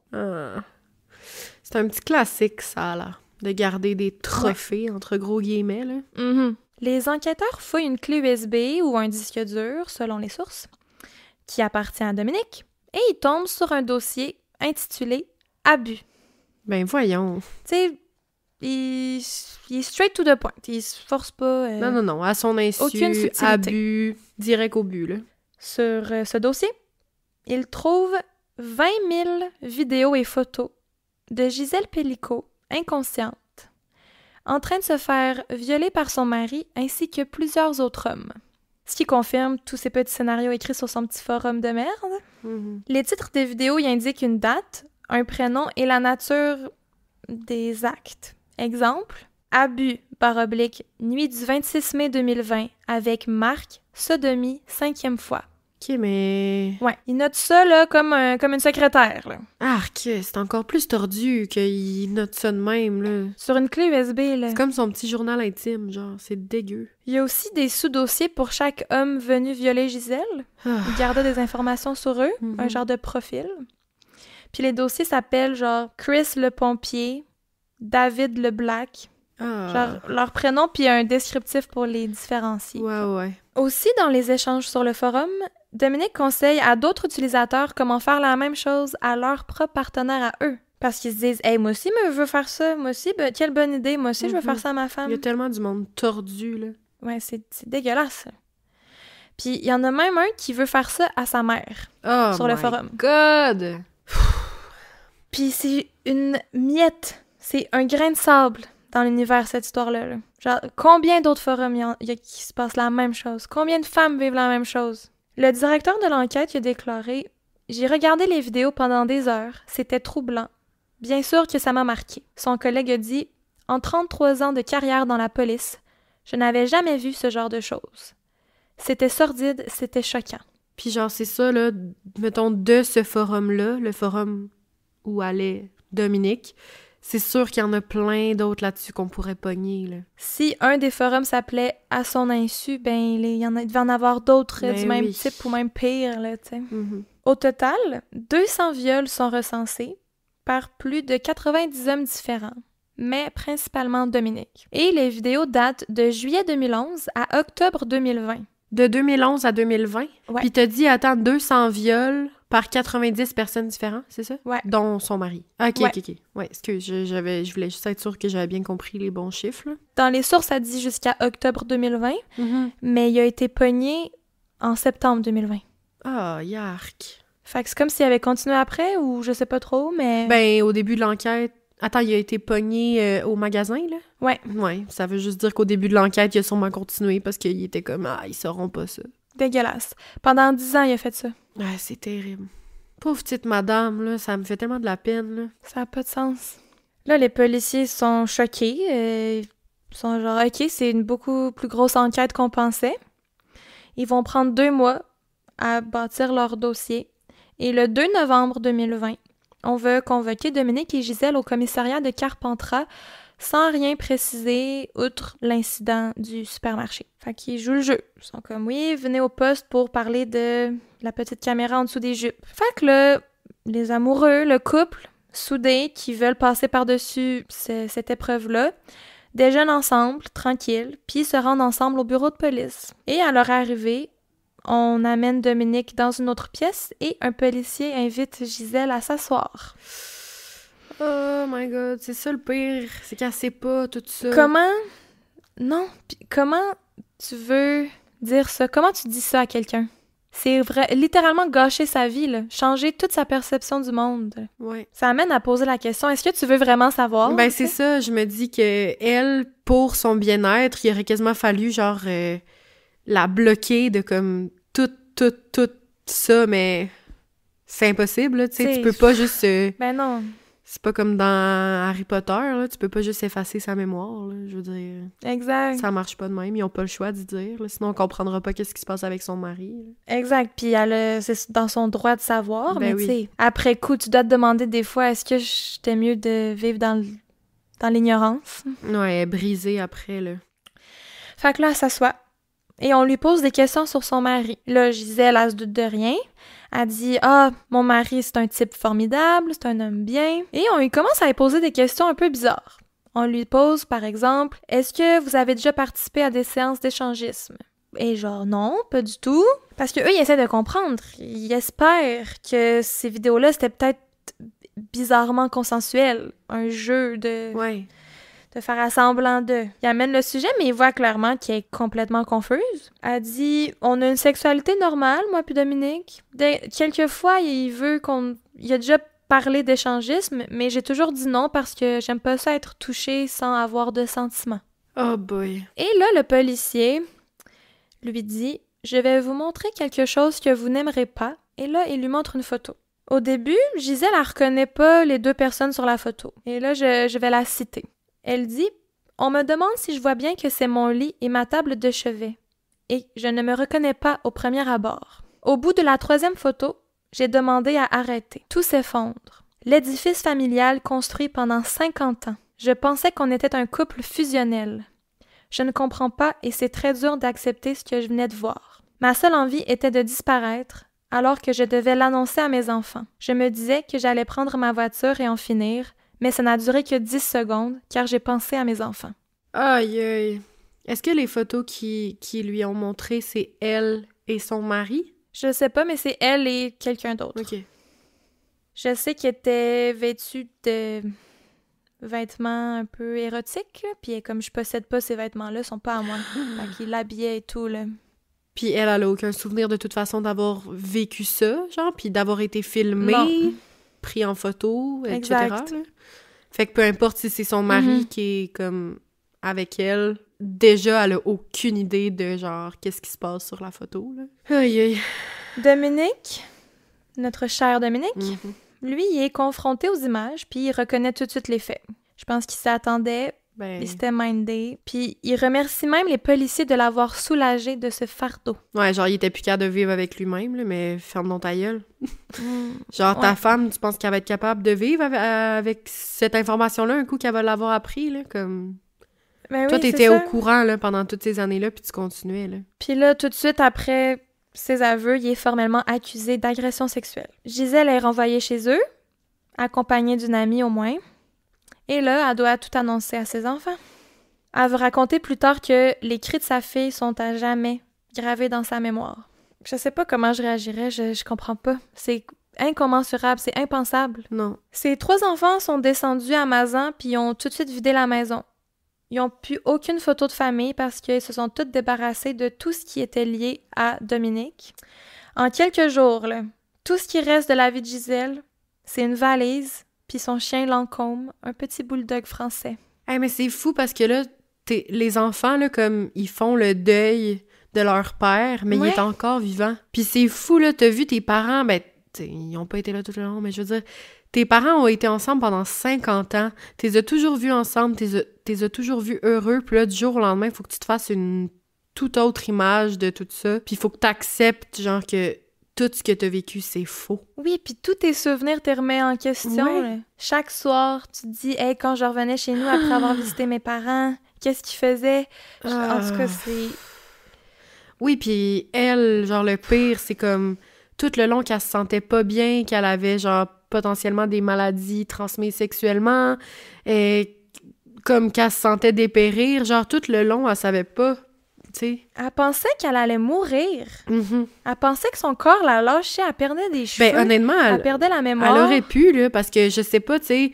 C'est un petit classique, ça, là. De garder des trophées, entre gros guillemets, là. Les enquêteurs fouillent une clé USB ou un disque dur, selon les sources, qui appartient à Dominique, et ils tombent sur un dossier intitulé « Abus ». Ben voyons. Tu sais, il est straight to the point. Il se force pas... Non. À son insu, aucune subtilité. abus, direct au but, là. Sur ce dossier, il trouve 20 000 vidéos et photos de Gisèle Pellicot, inconsciente, en train de se faire violer par son mari ainsi que plusieurs autres hommes. Ce qui confirme tous ces petits scénarios écrits sur son petit forum de merde. Les titres des vidéos y indiquent une date, un prénom et la nature des actes. Exemple, abus, nuit du 26 mai 2020, avec Marc, sodomie, 5e fois. OK, mais... Ouais, il note ça, là, comme une secrétaire, là. Arc, c'est encore plus tordu qu'il note ça de même, là. Sur une clé USB, là. C'est comme son petit journal intime, genre, c'est dégueu. Il y a aussi des sous-dossiers pour chaque homme venu violer Gisèle. Il gardait des informations sur eux, un genre de profil. Puis les dossiers s'appellent, genre, Chris le pompier, David le Black. Genre, leur prénom, puis un descriptif pour les différencier. Ouais. Aussi, dans les échanges sur le forum, Dominique conseille à d'autres utilisateurs comment faire la même chose à leur propre partenaire à eux. Parce qu'ils se disent « Hey, moi aussi, je veux faire ça. Moi aussi, quelle bonne idée. Moi aussi, je veux faire ça à ma femme. » Il y a tellement du monde tordu, là. Ouais, c'est dégueulasse. Puis, il y en a même un qui veut faire ça à sa mère sur le forum. God! Puis, c'est une miette. C'est un grain de sable dans l'univers, cette histoire-là. Là. Genre, combien d'autres forums il y a qui se passent la même chose? Combien de femmes vivent la même chose? Le directeur de l'enquête a déclaré « J'ai regardé les vidéos pendant des heures. C'était troublant. Bien sûr que ça m'a marqué. » Son collègue a dit « En 33 ans de carrière dans la police, je n'avais jamais vu ce genre de choses. C'était sordide, c'était choquant. » Puis genre, c'est ça, là, mettons, de ce forum-là, le forum où allait Dominique, c'est sûr qu'il y en a plein d'autres là-dessus qu'on pourrait pogner, là. Si un des forums s'appelait « À son insu », ben il devait en avoir d'autres du même type ou même pire, là, tu sais. Au total, 200 viols sont recensés par plus de 90 hommes différents, mais principalement Dominique. Et les vidéos datent de juillet 2011 à octobre 2020. De 2011 à 2020? Ouais. Puis t'as dit, attends, 200 viols par 90 personnes différentes, c'est ça? Ouais. Dont son mari. OK. Ouais, excuse, je voulais juste être sûre que j'avais bien compris les bons chiffres, là. Dans les sources, ça dit jusqu'à octobre 2020, mais il a été pogné en septembre 2020. Ah, yark. Fait que c'est comme s'il avait continué après, ou je sais pas trop, mais... Ben, au début de l'enquête... Attends, il a été pogné au magasin, là? Ouais. Ouais, ça veut juste dire qu'au début de l'enquête, il a sûrement continué parce qu'il était comme « Ah, ils sauront pas ça. » Dégueulasse. Pendant 10 ans, il a fait ça. Ah, c'est terrible. Pauvre petite madame, là, ça me fait tellement de la peine, là. Ça a pas de sens. Là, les policiers sont choqués. Ils sont genre « OK, c'est une beaucoup plus grosse enquête qu'on pensait. » Ils vont prendre 2 mois à bâtir leur dossier. Et le 2 novembre 2020, on veut convoquer Dominique et Gisèle au commissariat de Carpentras sans rien préciser outre l'incident du supermarché. Fait qu'ils jouent le jeu. Ils sont comme « Oui, venez au poste pour parler de la petite caméra en dessous des jupes. » Fait que là, les amoureux, le couple, soudés, qui veulent passer par-dessus cette épreuve-là, déjeunent ensemble, tranquilles, puis se rendent ensemble au bureau de police. Et à leur arrivée, on amène Dominique dans une autre pièce et un policier invite Gisèle à s'asseoir. Oh my God, c'est ça le pire, c'est qu'elle sait pas tout ça. Comment tu veux dire ça? Comment tu dis ça à quelqu'un? C'est littéralement gâcher sa vie, là. Changer toute sa perception du monde. Ouais. Ça amène à poser la question, est-ce que tu veux vraiment savoir? Ben c'est ça, je me dis que elle, pour son bien-être, il aurait quasiment fallu genre la bloquer de comme tout ça, mais c'est impossible, là, tu sais, tu peux pas juste... Ben non. C'est pas comme dans Harry Potter, là, tu peux pas juste effacer sa mémoire, là, je veux dire... Exact. Ça marche pas de même, ils ont pas le choix d'y dire, là, sinon on comprendra pas qu'est-ce qui se passe avec son mari. Là. Exact, puis c'est dans son droit de savoir, Ben mais oui. tu sais, après coup, tu dois te demander des fois, est-ce que j'étais mieux de vivre dans l'ignorance? Ouais, elle est brisée après, là. Fait que là, elle s'assoit, et on lui pose des questions sur son mari. Là, Gisèle, elle se doute de rien. Elle dit « Ah, mon mari, c'est un type formidable, c'est un homme bien. » Et on lui commence à lui poser des questions un peu bizarres. On lui pose, par exemple, « Est-ce que vous avez déjà participé à des séances d'échangisme? » Et genre, non, pas du tout. Parce que eux, ils essaient de comprendre. Ils espèrent que ces vidéos-là, c'était peut-être bizarrement consensuel. Un jeu de... Ouais. De faire semblant de... Il amène le sujet, mais il voit clairement qu'elle est complètement confuse. Elle dit « On a une sexualité normale, moi puis Dominique. Quelquefois, il veut qu'on... Il a déjà parlé d'échangisme, mais j'ai toujours dit non parce que j'aime pas ça être touchée sans avoir de sentiments. » Oh boy. Et là, le policier lui dit « Je vais vous montrer quelque chose que vous n'aimerez pas. » Et là, il lui montre une photo. Au début, Gisèle, elle reconnaît pas les deux personnes sur la photo. Et là, je vais la citer. Elle dit « On me demande si je vois bien que c'est mon lit et ma table de chevet. Et je ne me reconnais pas au premier abord. Au bout de la 3e photo, j'ai demandé à arrêter. Tout s'effondre. L'édifice familial construit pendant 50 ans. Je pensais qu'on était un couple fusionnel. Je ne comprends pas et c'est très dur d'accepter ce que je venais de voir. Ma seule envie était de disparaître, alors que je devais l'annoncer à mes enfants. Je me disais que j'allais prendre ma voiture et en finir, mais ça n'a duré que 10 secondes, car j'ai pensé à mes enfants. » Aïe, aïe. Est-ce que les photos qui lui ont montré, c'est elle et son mari? Je sais pas, mais c'est elle et quelqu'un d'autre. OK. Je sais qu'elle était vêtue de vêtements un peu érotiques, là, puis comme je possède pas ces vêtements-là, ils sont pas à moi. Fait qu'il l'habillait et tout, là. Puis elle a aucun souvenir de toute façon d'avoir vécu ça, genre, puis d'avoir été filmée, Non. pris en photo, etc. Exact. Là. Fait que peu importe si c'est son mari qui est comme avec elle, déjà elle a aucune idée de genre qu'est-ce qui se passe sur la photo, là. Aïe aïe. Dominique, notre cher Dominique, lui, il est confronté aux images, puis il reconnaît tout de suite les faits. Je pense qu'il s'attendait, il s'était mindé, puis il remercie même les policiers de l'avoir soulagé de ce fardeau. Ouais, genre il était plus capable de vivre avec lui-même, là, mais ferme donc ta gueule. Genre ta femme, tu penses qu'elle va être capable de vivre avec cette information-là un coup qu'elle va l'avoir appris, là, comme... Ben Toi, oui, t'étais c'est au ça. courant, là, pendant toutes ces années-là, puis tu continuais, là. Puis là, tout de suite après ses aveux, il est formellement accusé d'agression sexuelle. Gisèle est renvoyée chez eux, accompagnée d'une amie au moins. Et là, elle doit tout annoncer à ses enfants. Elle va raconter plus tard que les cris de sa fille sont à jamais gravés dans sa mémoire. Je sais pas comment je réagirais, je comprends pas. C'est incommensurable, c'est impensable. Non. Ses 3 enfants sont descendus à Mazan puis ils ont tout de suite vidé la maison. Ils n'ont plus aucune photo de famille parce qu'ils se sont tous débarrassés de tout ce qui était lié à Dominique. En quelques jours, là, tout ce qui reste de la vie de Gisèle, c'est une valise puis son chien Lancôme, un petit bulldog français. Hey, mais c'est fou parce que là, les enfants, là, comme, ils font le deuil de leur père, mais il est encore vivant. Puis c'est fou, là, t'as vu tes parents, ben, ils n'ont pas été là tout le long, mais je veux dire, tes parents ont été ensemble pendant 50 ans, t'es as toujours vus ensemble, t'es as toujours vus heureux, puis là, du jour au lendemain, il faut que tu te fasses une toute autre image de tout ça, puis il faut que t'acceptes, genre, que tout ce que t'as vécu, c'est faux. Oui, puis tous tes souvenirs te remettent en question. Là. Chaque soir, tu te dis « Hey, quand je revenais chez nous après avoir visité mes parents, qu'est-ce qu'ils faisaient? » En tout cas, c'est... Oui, puis elle, genre, le pire, c'est comme... Tout le long qu'elle se sentait pas bien, qu'elle avait, genre, potentiellement des maladies transmises sexuellement, comme qu'elle se sentait dépérir, genre tout le long, elle savait pas, tu sais. Elle pensait qu'elle allait mourir. Mm-hmm. Elle pensait que son corps la lâchait, elle perdait des cheveux. Ben honnêtement, elle perdait la mémoire. Elle aurait pu, là, parce que je sais pas, tu sais,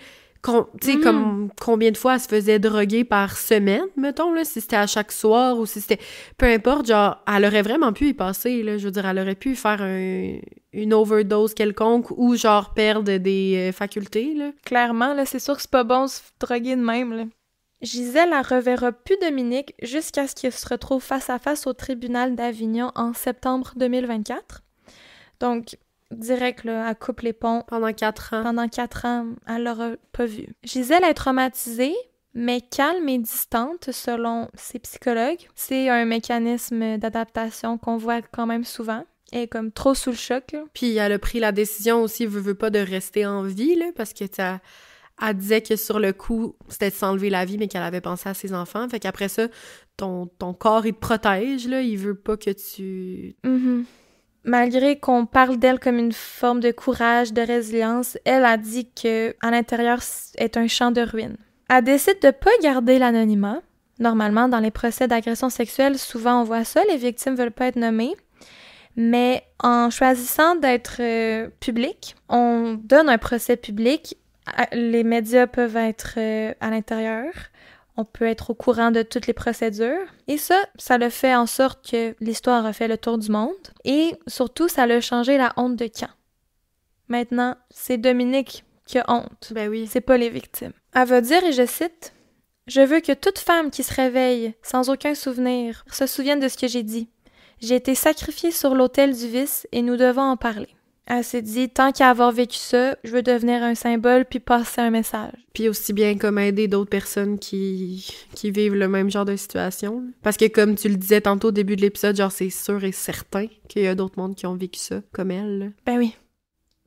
comme combien de fois elle se faisait droguer par semaine, mettons, là, si c'était à chaque soir ou si c'était... Peu importe, genre, elle aurait vraiment pu y passer, là, je veux dire, elle aurait pu faire une overdose quelconque ou, genre, perdre des facultés, là. Clairement, là, c'est sûr que c'est pas bon se droguer de même, là. Gisèle ne reverra plus Dominique jusqu'à ce qu'il se retrouve face à face au tribunal d'Avignon en septembre 2024. Donc... direct, là, elle coupe les ponts. Pendant 4 ans. Pendant 4 ans, elle l'aura pas vu. Gisèle est traumatisée, mais calme et distante, selon ses psychologues. C'est un mécanisme d'adaptation qu'on voit quand même souvent. Elle est comme trop sous le choc, là. Puis elle a pris la décision aussi, veut pas, de rester en vie, là, parce que elle disait que sur le coup, c'était de s'enlever la vie, mais qu'elle avait pensé à ses enfants. Fait qu'après ça, ton corps, il te protège, là. Il veut pas que tu... Mm-hmm. Malgré qu'on parle d'elle comme une forme de courage, de résilience, elle a dit qu'à l'intérieur est un champ de ruines. Elle décide de pas garder l'anonymat. Normalement, dans les procès d'agression sexuelle, souvent on voit ça, les victimes veulent pas être nommées. Mais en choisissant d'être public, on donne un procès public. Les médias peuvent être à l'intérieur. On peut être au courant de toutes les procédures. Et ça le fait en sorte que l'histoire a fait le tour du monde. Et surtout, ça l'a changé la honte de camp. Maintenant, c'est Dominique qui a honte. Ben oui. C'est pas les victimes. Elle va dire, et je cite, « Je veux que toute femme qui se réveille sans aucun souvenir se souvienne de ce que j'ai dit. J'ai été sacrifiée sur l'autel du vice et nous devons en parler. » Elle s'est dit, tant qu'à avoir vécu ça, je veux devenir un symbole puis passer un message. Puis aussi bien comme aider d'autres personnes qui vivent le même genre de situation. Parce que comme tu le disais tantôt au début de l'épisode, genre c'est sûr et certain qu'il y a d'autres mondes qui ont vécu ça, comme elle. Là. Ben oui.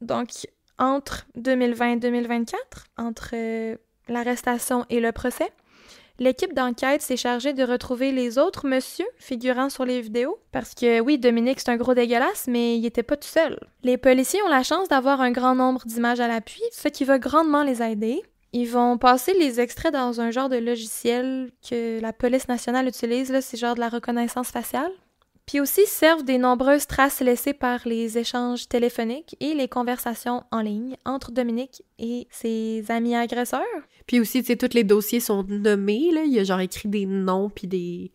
Donc, entre 2020 et 2024, entre l'arrestation et le procès, l'équipe d'enquête s'est chargée de retrouver les autres messieurs figurant sur les vidéos. Parce que oui, Dominique, c'est un gros dégueulasse, mais il était pas tout seul. Les policiers ont la chance d'avoir un grand nombre d'images à l'appui, ce qui va grandement les aider. Ils vont passer les extraits dans un genre de logiciel que la police nationale utilise, là, c'est genre de la reconnaissance faciale. Puis aussi servent des nombreuses traces laissées par les échanges téléphoniques et les conversations en ligne entre Dominique et ses amis agresseurs. Puis aussi, tu sais, tous les dossiers sont nommés, là. Il y a genre écrit des noms puis des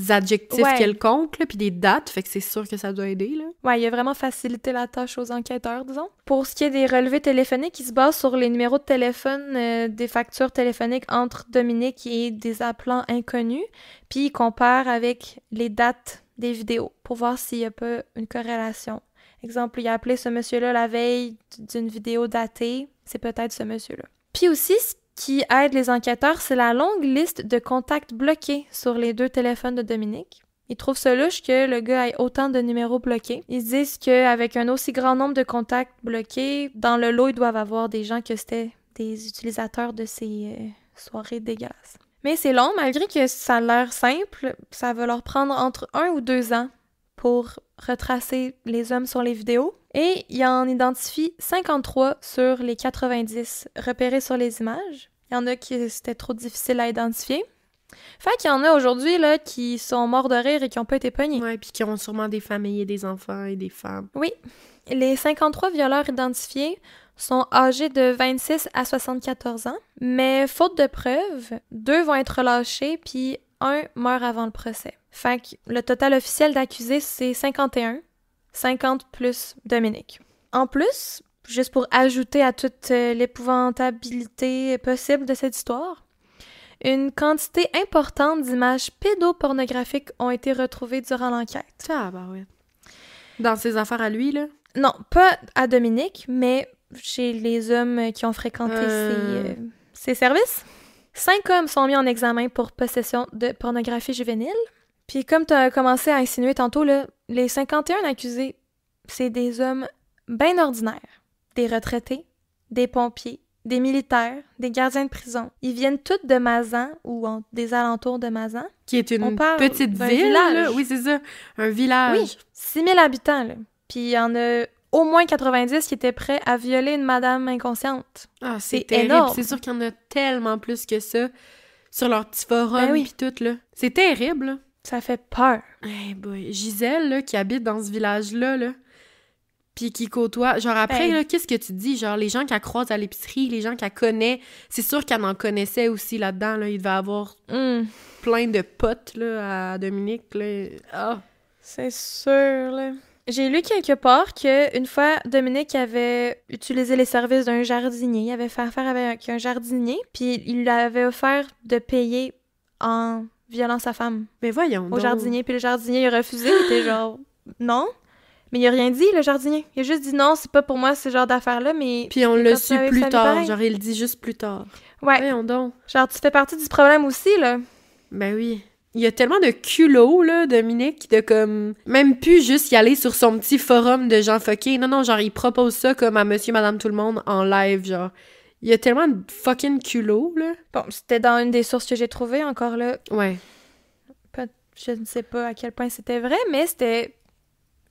adjectifs quelconques, là, puis des dates, fait que c'est sûr que ça doit aider, là. Ouais, il a vraiment facilité la tâche aux enquêteurs, disons. Pour ce qui est des relevés téléphoniques, ils se basent sur les numéros de téléphone des factures téléphoniques entre Dominique et des appelants inconnus, puis ils comparent avec les dates des vidéos pour voir s'il n'y a pas une corrélation. Exemple, il a appelé ce monsieur-là la veille d'une vidéo datée, c'est peut-être ce monsieur-là. Puis aussi, ce qui aide les enquêteurs, c'est la longue liste de contacts bloqués sur les 2 téléphones de Dominique. Ils trouvent ça louche que le gars ait autant de numéros bloqués. Ils se disent qu'avec un aussi grand nombre de contacts bloqués, dans le lot, ils doivent avoir des gens que c'était des utilisateurs de ces soirées dégueulasses. Mais c'est long, malgré que ça a l'air simple, ça va leur prendre entre 1 ou 2 ans pour retracer les hommes sur les vidéos. Et il en identifie 53 sur les 90 repérés sur les images. Il y en a qui c'était trop difficile à identifier. Fait qu'il y en a aujourd'hui là qui sont morts de rire et qui n'ont pas été pognés. Ouais, puis qui ont sûrement des familles et des enfants et des femmes. Oui. Les 53 violeurs identifiés sont âgés de 26 à 74 ans, mais faute de preuves, 2 vont être relâchés puis 1 meurt avant le procès. Fait que le total officiel d'accusés, c'est 51, 50 plus Dominique. En plus, juste pour ajouter à toute l'épouvantabilité possible de cette histoire, une quantité importante d'images pédopornographiques ont été retrouvées durant l'enquête. Ah, bah ouais. Dans ses affaires à lui, là? Non, pas à Dominique, mais chez les hommes qui ont fréquenté ses services. 5 hommes sont mis en examen pour possession de pornographie juvénile. Puis comme tu as commencé à insinuer tantôt, là, les 51 accusés, c'est des hommes bien ordinaires. Des retraités, des pompiers, des militaires, des gardiens de prison. Ils viennent tous de Mazan ou des alentours de Mazan. Qui est une petite ville, là. Oui, c'est ça. Un village. Oui, 6 000 habitants, là. Puis il y en a au moins 90 qui étaient prêts à violer une madame inconsciente. Ah, C'est c'est terrible. énorme. C'est sûr qu'il y en a tellement plus que ça sur leur petit forum Ben oui. pis tout, là. C'est terrible, là. Ça fait peur. Hey boy. Gisèle, là, qui habite dans ce village-là, là, pis qui côtoie... Genre, après, Ben. là, qu'est-ce que tu dis? Genre, les gens qu'elle croise à l'épicerie, les gens qu'elle connaît, c'est sûr qu'elle en connaissait aussi là-dedans, là. Il devait avoir plein de potes, là, à Dominique, là. Ah! C'est sûr, là. J'ai lu quelque part qu'une fois, Dominique avait utilisé les services d'un jardinier. Il avait fait affaire avec un jardinier, puis il lui avait offert de payer en violant sa femme Mais voyons au donc. jardinier. Puis le jardinier, il a refusé. Il était genre, non. Mais il a rien dit, le jardinier. Il a juste dit non, c'est pas pour moi ce genre d'affaires-là, mais... Puis on il l'a continue su avec plus sa vie tard. pareil. Genre, il le dit juste plus tard. Ouais. Voyons donc. Genre, tu fais partie du problème aussi, là. Ben oui. Il y a tellement de culot, là, Dominique, de comme... Même plus juste y aller sur son petit forum de gens fuckés. Non, non, genre, il propose ça comme à monsieur, madame, tout le monde en live, genre. Il y a tellement de fucking culot, là. Bon, c'était dans une des sources que j'ai trouvées, encore là. Ouais. Je ne sais pas à quel point c'était vrai, mais c'était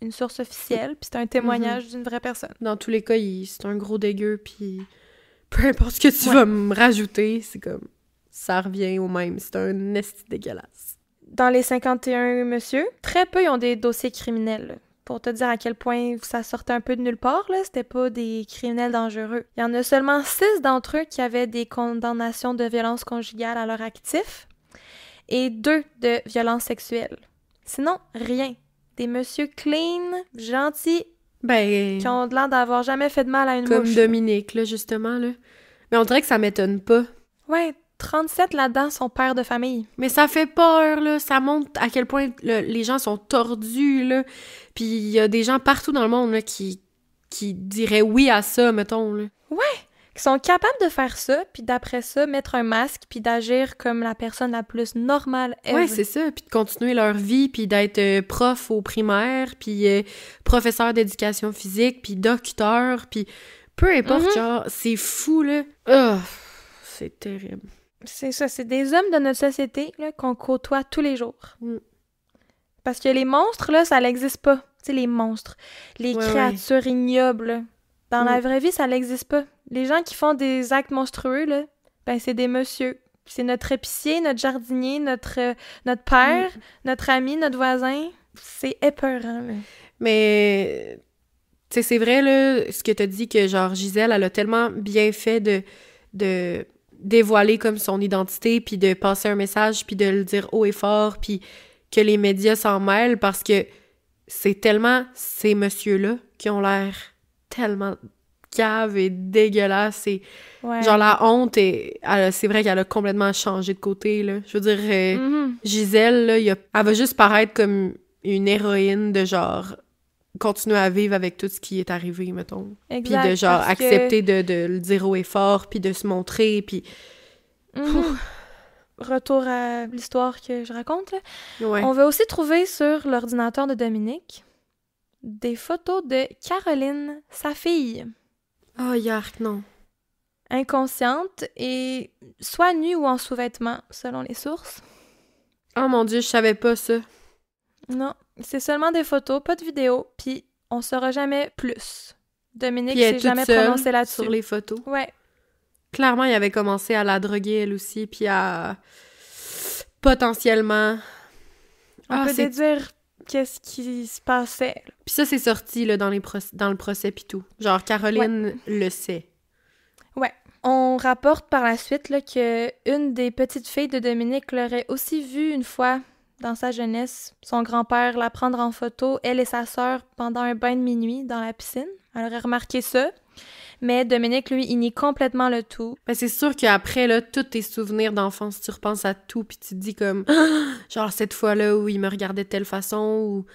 une source officielle, puis c'était un témoignage d'une vraie personne. Dans tous les cas, c'est un gros dégueu, puis peu importe ce que tu Ouais. vas me rajouter, c'est comme... Ça revient au même. C'est un esti dégueulasse. Dans les 51 monsieur, très peu ils ont des dossiers criminels. Là. Pour te dire à quel point ça sortait un peu de nulle part, là, c'était pas des criminels dangereux. Il y en a seulement 6 d'entre eux qui avaient des condamnations de violence conjugale à leur actif et 2 de violences sexuelles. Sinon, rien. Des monsieur clean, gentils, Ben... qui ont l'air d'avoir jamais fait de mal à une Comme mouche. Dominique, là, justement, là. Mais on dirait que ça m'étonne pas. Ouais, 37 là-dedans sont pères de famille. Mais ça fait peur, là. Ça montre à quel point les gens sont tordus, là. Puis il y a des gens partout dans le monde, là, qui diraient oui à ça, mettons, là. Qui sont capables de faire ça, puis d'après ça, mettre un masque, puis d'agir comme la personne la plus normale ever. Ouais, c'est ça. Puis de continuer leur vie, puis d'être prof au primaire, puis professeur d'éducation physique, puis docteur, puis peu importe, genre, c'est fou, là. Oh, c'est terrible. C'est ça, c'est des hommes de notre société là, qu'on côtoie tous les jours. Mm. Parce que les monstres, là, ça n'existe pas. Tu sais, les monstres, les Ouais, créatures ignobles, là. Dans la Mm. vraie vie, ça n'existe pas. Les gens qui font des actes monstrueux, là, ben c'est des messieurs. C'est notre épicier, notre jardinier, notre père, notre ami, notre voisin. C'est épeurant, là. Mais, tu sais, c'est vrai, là, ce que t'as dit, que, genre, Gisèle, elle a tellement bien fait de dévoiler comme son identité, puis de passer un message, puis de le dire haut et fort, puis que les médias s'en mêlent, parce que c'est tellement ces messieurs-là qui ont l'air tellement caves et dégueulasses, et Ouais. genre la honte, c'est vrai qu'elle a complètement changé de côté, là. Je veux dire, Mhm. Gisèle, là, elle va juste paraître comme une héroïne de genre continuer à vivre avec tout ce qui est arrivé, mettons. Puis Exact, de genre parce que- accepter de le dire haut et fort, puis de se montrer, puis... Mhm. Retour à l'histoire que je raconte, là. Ouais. On va aussi trouver sur l'ordinateur de Dominique des photos de Caroline, sa fille, Oh, yark, non. inconsciente et soit nue ou en sous-vêtements, selon les sources. Oh mon Dieu, je savais pas ça. Non, c'est seulement des photos, pas de vidéo, puis on saura jamais plus. Dominique Puis elle est s'est toute jamais seule prononcée là-dessus. sur les photos. Ouais, Clairement, il avait commencé à la droguer, elle aussi, puis à... potentiellement... on peut déduire qu'est-ce qui se passait. Là. Puis ça, c'est sorti, là, dans le procès pis tout. Genre, Caroline le sait. On rapporte par la suite là, que une des petites filles de Dominique l'aurait aussi vue une fois dans sa jeunesse, son grand-père la prendre en photo, elle et sa sœur, pendant un bain de minuit dans la piscine. Elle aurait remarqué ça, mais Dominique, lui, il nie complètement le tout. Ben, c'est sûr qu'après, là, tous tes souvenirs d'enfance, tu repenses à tout, puis tu te dis comme... genre, cette fois-là où il me regardait de telle façon, ou...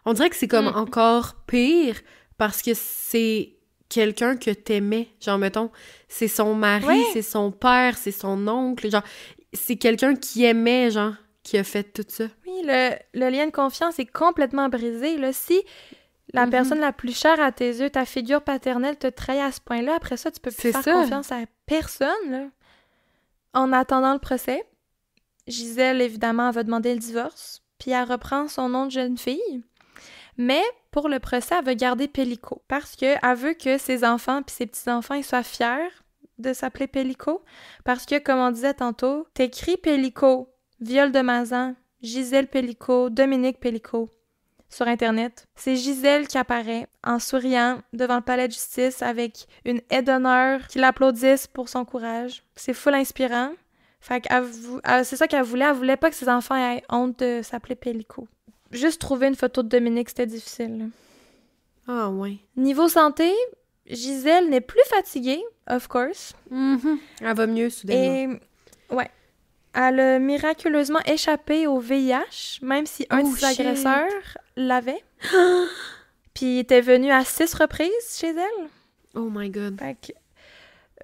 On dirait que c'est comme encore pire, parce que c'est quelqu'un que t'aimais. Genre, mettons, c'est son mari, c'est son père, c'est son oncle, genre... C'est quelqu'un qui aimait, genre, qui a fait tout ça. Oui, le lien de confiance est complètement brisé. Là. Si la personne la plus chère à tes yeux, ta figure paternelle, te trahit à ce point-là, après ça, tu peux plus C'est faire ça. confiance à personne. Là. En attendant le procès, Gisèle, évidemment, elle va demander le divorce, puis elle reprend son nom de jeune fille. Mais pour le procès, elle veut garder Pellico parce qu'elle veut que ses enfants puis ses petits-enfants ils soient fiers de s'appeler Pellico. Parce que, comme on disait tantôt, t'écris Pellico, viol de Mazan, Gisèle Pellico, Dominique Pellico sur Internet. C'est Gisèle qui apparaît en souriant devant le palais de justice avec une aide d'honneur qui l'applaudissent pour son courage. C'est full inspirant. Fait c'est ça qu'elle voulait. Elle voulait pas que ses enfants aient honte de s'appeler Pellico. Juste trouver une photo de Dominique, c'était difficile. Ah ouais. Niveau santé, Gisèle n'est plus fatiguée, of course. Mm-hmm. Elle va mieux, soudainement. Et, ouais. Elle a miraculeusement échappé au VIH, même si un de ses agresseurs l'avait. Puis il était venu à 6 reprises chez elle. Oh my God. Fait que,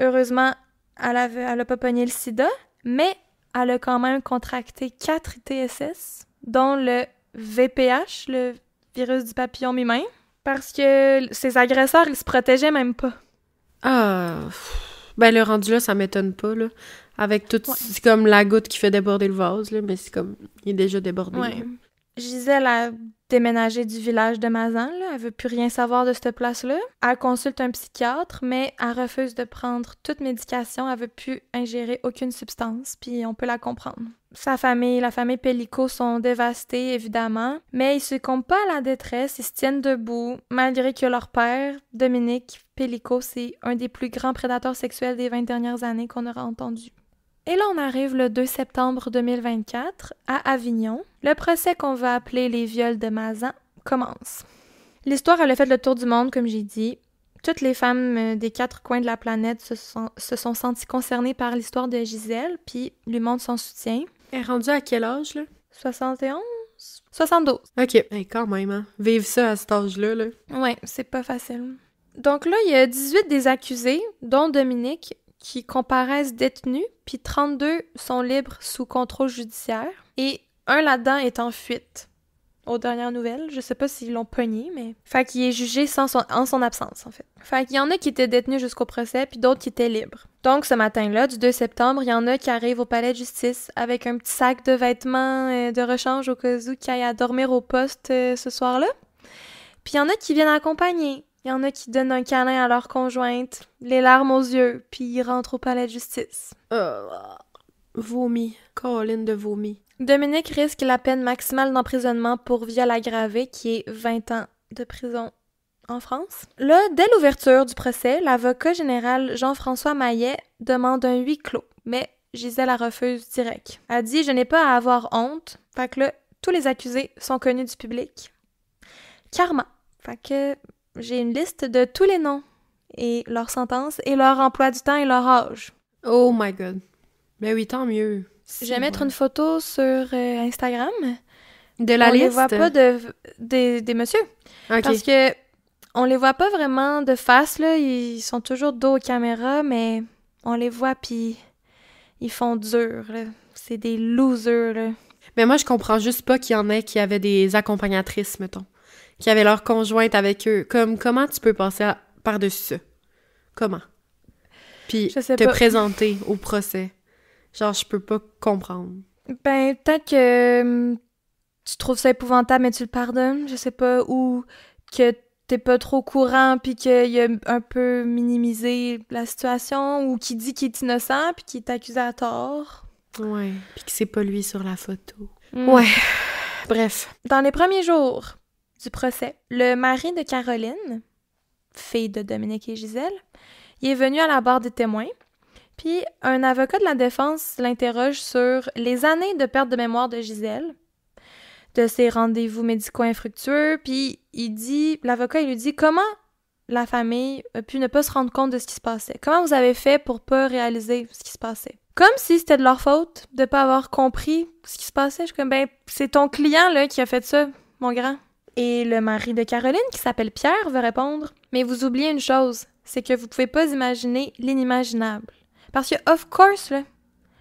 heureusement, elle a pas pogné le sida, mais elle a quand même contracté 4 ITSS, dont le VPH, le virus du papillon humain, parce que ses agresseurs, ils se protégeaient même pas. Ah... Ben, le rendu là, ça m'étonne pas, là. Avec tout... Ouais. C'est comme la goutte qui fait déborder le vase, là, mais c'est comme... Il est déjà débordé. Ouais. Gisèle a déménagé du village de Mazan, là. Elle veut plus rien savoir de cette place-là. Elle consulte un psychiatre, mais elle refuse de prendre toute médication. Elle veut plus ingérer aucune substance, puis on peut la comprendre. Sa famille, la famille Pellico sont dévastés, évidemment, mais ils succombent pas à la détresse, ils se tiennent debout, malgré que leur père, Dominique Pellico, c'est un des plus grands prédateurs sexuels des 20 dernières années qu'on aura entendu. Et là, on arrive le 2 septembre 2024, à Avignon. Le procès qu'on va appeler les viols de Mazan commence. L'histoire, elle a fait le tour du monde, comme j'ai dit. Toutes les femmes des 4 coins de la planète se sont senties concernées par l'histoire de Gisèle, puis lui montrent son soutien. Elle est rendue à quel âge, là? 71? 72. OK. Hey, quand même, hein? Vivre ça à cet âge-là, là. Ouais, c'est pas facile. Donc là, il y a 18 des accusés, dont Dominique, qui comparaissent détenus, puis 32 sont libres sous contrôle judiciaire. Et un là-dedans est en fuite. Aux dernières nouvelles, je sais pas s'ils l'ont pogné, mais... Fait qu'il est jugé en son absence, en fait. Fait qu'il y en a qui étaient détenus jusqu'au procès, puis d'autres qui étaient libres. Donc, ce matin-là, du 2 septembre, il y en a qui arrivent au palais de justice avec un petit sac de vêtements de rechange au cas où qu'ils aillent à dormir au poste ce soir-là. Puis il y en a qui viennent accompagner. Il y en a qui donnent un câlin à leur conjointe, les larmes aux yeux, puis ils rentrent au palais de justice. Vomi. Colline de vomi. Dominique risque la peine maximale d'emprisonnement pour viol aggravé, qui est 20 ans de prison en France. Là, dès l'ouverture du procès, l'avocat général Jean-François Maillet demande un huis clos, mais Gisèle la refuse direct. Elle dit « Je n'ai pas à avoir honte », fait que là, tous les accusés sont connus du public. Karma. Fait que j'ai une liste de tous les noms et leurs sentences et leur emploi du temps et leur âge. Oh my God. Ben oui, tant mieux. Je vais mettre une photo sur Instagram. De la liste? On les voit pas des messieurs. Okay. Parce que on les voit pas vraiment de face, là. Ils sont toujours dos aux caméras, mais on les voit puis ils font dur, là. C'est des losers, là. Mais moi, je comprends juste pas qu'il y en ait qui avaient des accompagnatrices, mettons. Qui avaient leur conjointe avec eux. Comment tu peux passer par-dessus ça? Comment? Puis te présenter au procès. Genre, je peux pas comprendre. Ben, peut-être que tu trouves ça épouvantable, mais tu le pardonnes, je sais pas, ou que t'es pas trop au courant, puis qu'il a un peu minimisé la situation, ou qu'il dit qu'il est innocent, puis qu'il est accusé à tort. Ouais, puis que c'est pas lui sur la photo. Ouais. Bref. Dans les premiers jours du procès, le mari de Caroline, fille de Dominique et Gisèle, il est venu à la barre des témoins. Puis, un avocat de la défense l'interroge sur les années de perte de mémoire de Gisèle, de ses rendez-vous médicaux infructueux, puis l'avocat, il lui dit comment la famille a pu ne pas se rendre compte de ce qui se passait. Comment vous avez fait pour pas réaliser ce qui se passait? Comme si c'était de leur faute de pas avoir compris ce qui se passait. Je suis comme, ben, c'est ton client, là, qui a fait ça, mon grand. Et le mari de Caroline, qui s'appelle Pierre, veut répondre, mais vous oubliez une chose, c'est que vous pouvez pas imaginer l'inimaginable. Parce que, of course, là,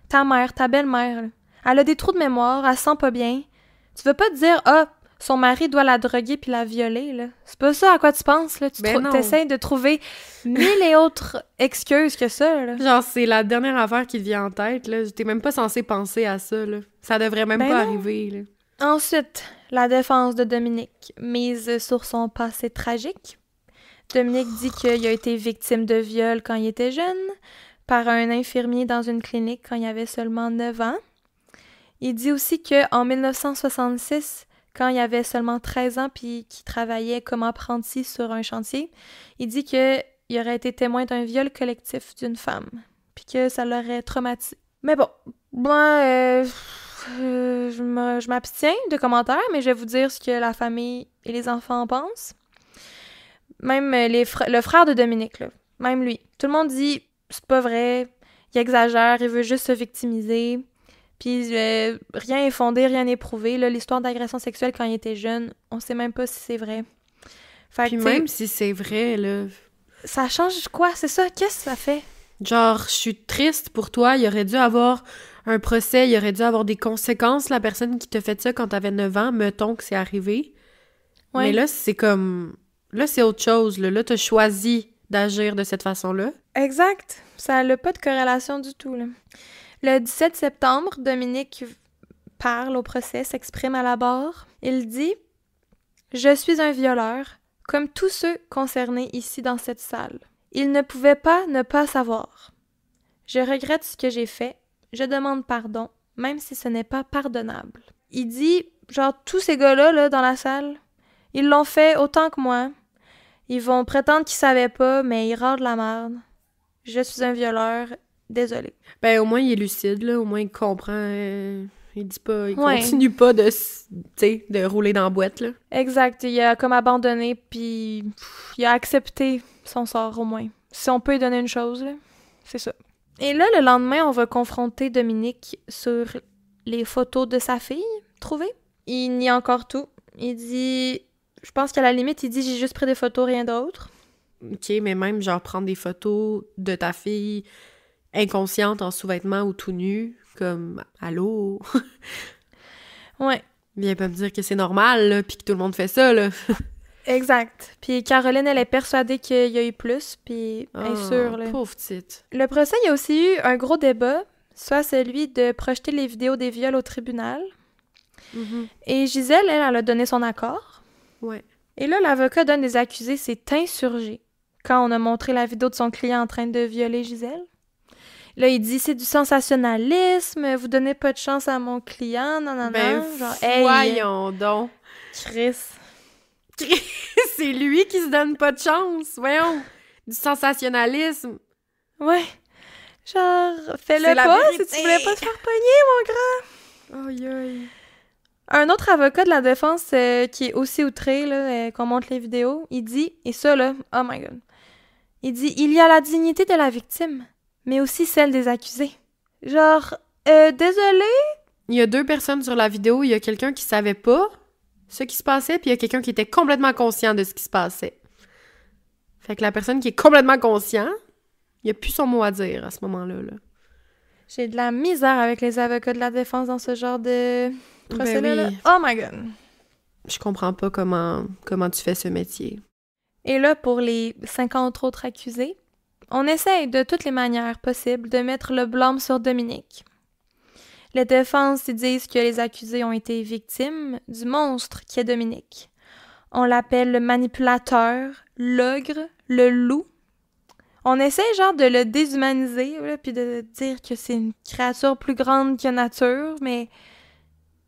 ta mère, ta belle-mère, là, elle a des trous de mémoire, elle se sent pas bien. Tu veux pas te dire, son mari doit la droguer puis la violer, là. C'est pas ça à quoi tu penses, là. Tu t'essayes de trouver 1000 et autres excuses que ça, là. Genre, c'est la dernière affaire qui te vient en tête, là. T'es même pas censé penser à ça, là. Ça devrait même pas arriver, là. Ensuite, la défense de Dominique mise sur son passé tragique. Dominique dit qu'il a été victime de viol quand il était jeune, par un infirmier dans une clinique quand il avait seulement 9 ans. Il dit aussi qu'en 1966, quand il avait seulement 13 ans puis qu'il travaillait comme apprenti sur un chantier, il dit qu'il aurait été témoin d'un viol collectif d'une femme, puis que ça l'aurait traumatisé. Mais bon, moi, je m'abstiens de commentaires, mais je vais vous dire ce que la famille et les enfants en pensent. Même le frère de Dominique, là, même lui. Tout le monde dit « c'est pas vrai, il exagère, il veut juste se victimiser ». Puis rien est fondé, rien n'est prouvé. Là, l'histoire d'agression sexuelle quand il était jeune, on sait même pas si c'est vrai. Fait puis même si c'est vrai, là... Ça change quoi? C'est ça? Qu'est-ce que ça fait? Genre, je suis triste pour toi. Il aurait dû avoir un procès, il aurait dû avoir des conséquences, la personne qui t'a fait ça quand t'avais 9 ans, mettons que c'est arrivé. Ouais. Mais là, c'est comme... Là, c'est autre chose. Là, t'as choisi d'agir de cette façon-là. Exact. Ça n'a pas de corrélation du tout, là. Le 17 septembre, Dominique parle au procès, s'exprime à la barre. Il dit « Je suis un violeur, comme tous ceux concernés ici dans cette salle. Il ne pouvait pas ne pas savoir. Je regrette ce que j'ai fait. Je demande pardon, même si ce n'est pas pardonnable. » Il dit, genre, tous ces gars-là, là, dans la salle, ils l'ont fait autant que moi. Ils vont prétendre qu'ils savaient pas, mais ils râlent de la merde. Je suis un violeur. Désolée. Ben, au moins, il est lucide, là. Au moins, il comprend. Il dit pas... Il continue pas de, de rouler dans la boîte, là. Exact. Il a comme abandonné, puis il a accepté son sort, au moins. Si on peut lui donner une chose, là, c'est ça. Et là, le lendemain, on va confronter Dominique sur les photos de sa fille trouvées. Il nie encore tout. Il dit... Je pense qu'à la limite, il dit « J'ai juste pris des photos, rien d'autre. » OK, mais même, genre, prendre des photos de ta fille... inconsciente en sous-vêtements ou tout nu, comme « Allô? » Ouais. Viens pas me dire que c'est normal, là, pis que tout le monde fait ça, là. Exact. Puis Caroline, elle est persuadée qu'il y a eu plus, puis elle est sûre, là. Pauvre petite. Le procès, il y a aussi eu un gros débat, soit celui de projeter les vidéos des viols au tribunal. Mm-hmm. Et Gisèle, elle a donné son accord. Ouais. Et là, l'avocat d'un des accusés s'est insurgé quand on a montré la vidéo de son client en train de violer Gisèle. Là, il dit, c'est du sensationnalisme, vous donnez pas de chance à mon client, non. Genre, voyons donc. Chris, c'est lui qui se donne pas de chance, voyons. Du sensationnalisme. Ouais. Genre, fais-le pas si tu voulais pas te faire pogner, mon grand. Aïe, aïe. Un autre avocat de la défense qui est aussi outré, là, qu'on montre les vidéos, il dit, et ça, là, oh my god, il dit, il y a la dignité de la victime, mais aussi celle des accusés. Genre, désolé? Il y a 2 personnes sur la vidéo, il y a quelqu'un qui savait pas ce qui se passait, puis il y a quelqu'un qui était complètement conscient de ce qui se passait. Fait que la personne qui est complètement conscient, il n'y a plus son mot à dire à ce moment-là. Là. J'ai de la misère avec les avocats de la défense dans ce genre de procès-là. Ben oui. Oh my god! Je comprends pas comment tu fais ce métier. Et là, pour les 50 autres accusés, on essaye de toutes les manières possibles de mettre le blâme sur Dominique. Les défenses disent que les accusés ont été victimes du monstre qui est Dominique. On l'appelle le manipulateur, l'ogre, le loup. On essaie genre de le déshumaniser, là, puis de dire que c'est une créature plus grande que nature, mais...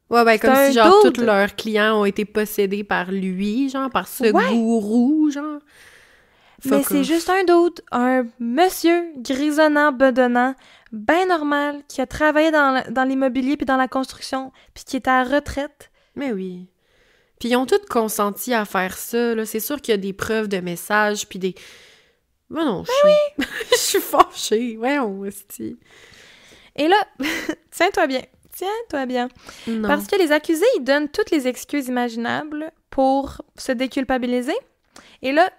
Ouais, ben comme si genre tous leurs clients ont été possédés par lui, genre par ce gourou, genre. Mais c'est juste un doute, un monsieur grisonnant, bedonnant, ben normal, qui a travaillé dans l'immobilier puis dans la construction, puis qui est à la retraite. Mais oui. Puis ils ont tous consenti à faire ça, là. C'est sûr qu'il y a des preuves de messages, puis des... Ben non, oui! Je suis fâchée, voyons, hostie. Et là, tiens-toi bien. Non. Parce que les accusés, ils donnent toutes les excuses imaginables pour se déculpabiliser. Et là,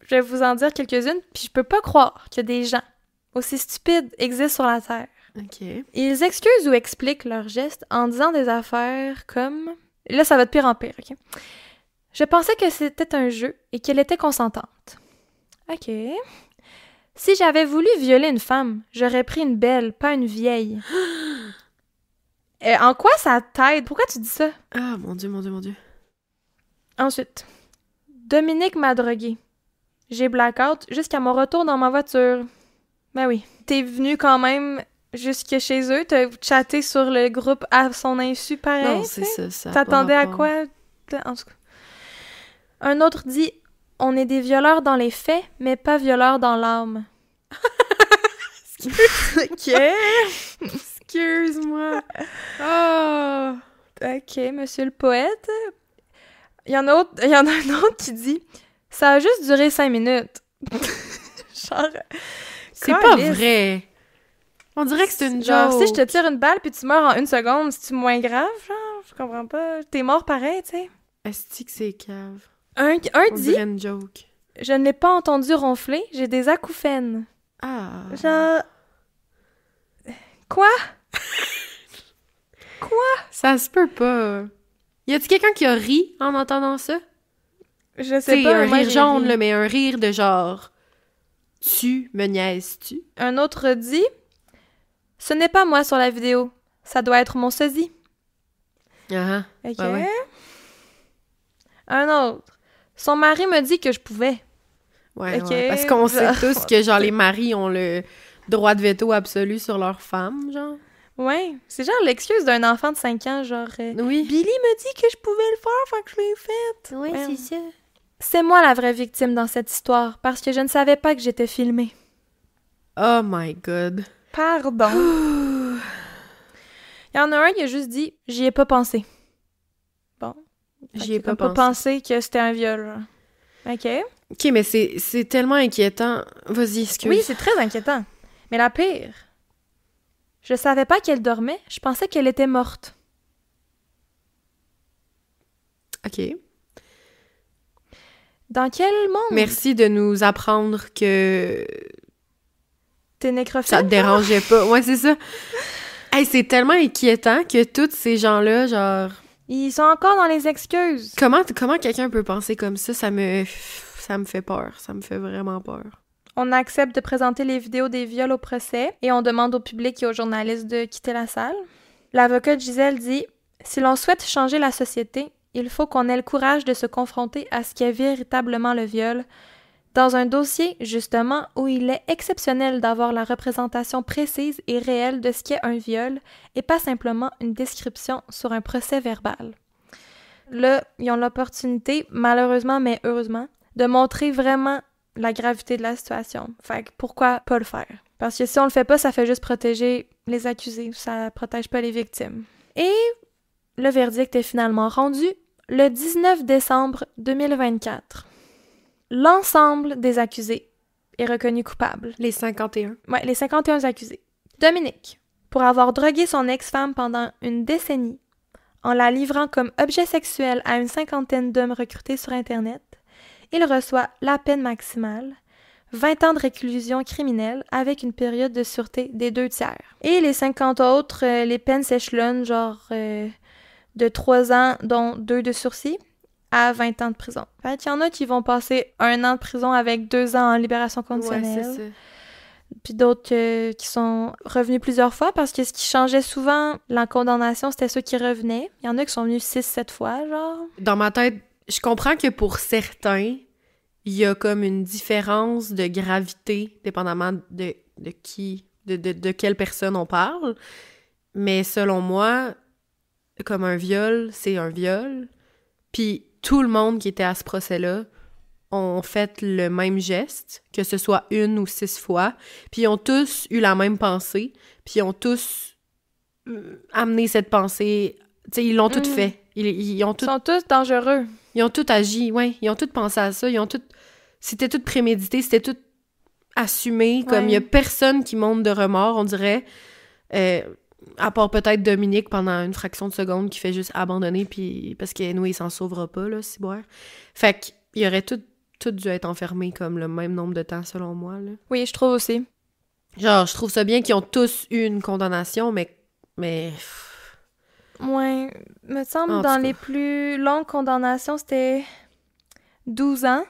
je vais vous en dire quelques-unes, puis je peux pas croire que des gens aussi stupides existent sur la Terre. OK. Ils excusent ou expliquent leurs gestes en disant des affaires comme... Là, ça va de pire en pire, OK? Je pensais que c'était un jeu et qu'elle était consentante. OK. Si j'avais voulu violer une femme, j'aurais pris une belle, pas une vieille. En quoi ça t'aide? Pourquoi tu dis ça? Ah, mon Dieu, mon Dieu, mon Dieu. Ensuite, Dominique m'a drogué. J'ai blackout jusqu'à mon retour dans ma voiture. Ben oui. T'es venu quand même jusque chez eux, t'as chatté sur le groupe à son insu, pareil. Non, c'est ça. T'attendais à quoi? En tout cas. Un autre dit « On est des violeurs dans les faits, mais pas violeurs dans l'âme. » OK. Excuse-moi. Oh. OK, monsieur le poète. Il y en a un autre qui dit « Ça a juste duré 5 minutes. » Genre... C'est pas vrai. On dirait que c'est une genre, joke. si je te tire une balle puis tu meurs en 1 seconde, c'est-tu moins grave, genre? Je comprends pas. T'es mort pareil, tu sais. Est-ce que c'est cave? Un On dit dirait une joke. « Je ne l'ai pas entendu ronfler, j'ai des acouphènes. » Ah. Genre... Quoi? Quoi? Ça se peut pas. Y a-t-il quelqu'un qui a ri en entendant ça? Je sais T'sais, pas. un moi, rire j'ai jaune, ri. là, mais un rire de genre... Tu me niaises-tu? Un autre dit « Ce n'est pas moi sur la vidéo. Ça doit être mon sosie. Ah, » OK. ouais. Un autre. Son mari me dit que je pouvais. Ouais, Ok. ouais. Parce qu'on sait tous que, genre, les maris ont le droit de veto absolu sur leurs femmes, genre. Ouais. C'est genre l'excuse d'un enfant de 5 ans, genre... Oui. Billy me dit que je pouvais le faire, fait que je l'ai fait. Oui, Ouais. c'est ça. C'est moi la vraie victime dans cette histoire, parce que je ne savais pas que j'étais filmée. Oh my God. Pardon. Il y en a un qui a juste dit « J'y ai pas pensé. » Bon. J'y ai Fait qu'il a pas pensé que c'était un viol. Genre. OK. OK, mais c'est tellement inquiétant. Vas-y, excuse. Oui, c'est très inquiétant. Mais la pire, je savais pas qu'elle dormait, je pensais qu'elle était morte. OK. Dans quel monde? Merci de nous apprendre que T'es nécrophile? ça te dérangeait pas. Ouais, c'est ça. Hey, c'est tellement inquiétant que tous ces gens-là, genre... Ils sont encore dans les excuses. Comment quelqu'un peut penser comme ça? Ça me fait peur. Ça me fait vraiment peur. On accepte de présenter les vidéos des viols au procès et on demande au public et aux journalistes de quitter la salle. L'avocat de Gisèle dit « Si l'on souhaite changer la société, il faut qu'on ait le courage de se confronter à ce qu'est véritablement le viol, dans un dossier, justement, où il est exceptionnel d'avoir la représentation précise et réelle de ce qu'est un viol et pas simplement une description sur un procès verbal. » Là, ils ont l'opportunité, malheureusement mais heureusement, de montrer vraiment la gravité de la situation. Fait que pourquoi pas le faire? Parce que si on le fait pas, ça fait juste protéger les accusés, ça protège pas les victimes. Et le verdict est finalement rendu le 19 décembre 2024. L'ensemble des accusés est reconnu coupable. Les 51. Ouais, les 51 accusés. Dominique, pour avoir drogué son ex-femme pendant une décennie, en la livrant comme objet sexuel à une 50aine d'hommes recrutés sur Internet, il reçoit la peine maximale, 20 ans de réclusion criminelle avec une période de sûreté des 2/3. Et les 50 autres, les peines s'échelonnent genre de 3 ans, dont 2 de sursis, à 20 ans de prison. Fait qu'il y en a qui vont passer 1 an de prison avec 2 ans en libération conditionnelle. Ouais, c'est ça. Puis d'autres qui sont revenus plusieurs fois parce que ce qui changeait souvent la condamnation, c'était ceux qui revenaient. Il y en a qui sont venus 6-7 fois, genre. Dans ma tête, je comprends que pour certains, il y a comme une différence de gravité, dépendamment de qui, de quelle personne on parle. Mais selon moi, comme un viol, c'est un viol. Puis tout le monde qui était à ce procès-là ont fait le même geste, que ce soit 1 ou 6 fois. Puis ils ont tous eu la même pensée. Puis ils ont tous amené cette pensée. Tu sais, ils l'ont tout fait. Ils ont tout... Ils sont tous dangereux. Ils ont tout agi, ouais. Ils ont tout pensé à ça. Ils ont tout... C'était tout prémédité, c'était tout assumé. Comme il y a personne qui montre de remords, on dirait. À part peut-être Dominique pendant une fraction de seconde qui fait juste abandonner, puis parce que nous, il s'en sauvera pas, là, ciboire. Fait qu'il y aurait tout dû être enfermé comme le même nombre de temps, selon moi, là. Oui, je trouve aussi. Genre, je trouve ça bien qu'ils ont tous eu une condamnation, mais... Ouais, me semble En dans tout cas. les plus longues condamnations, c'était 12 ans.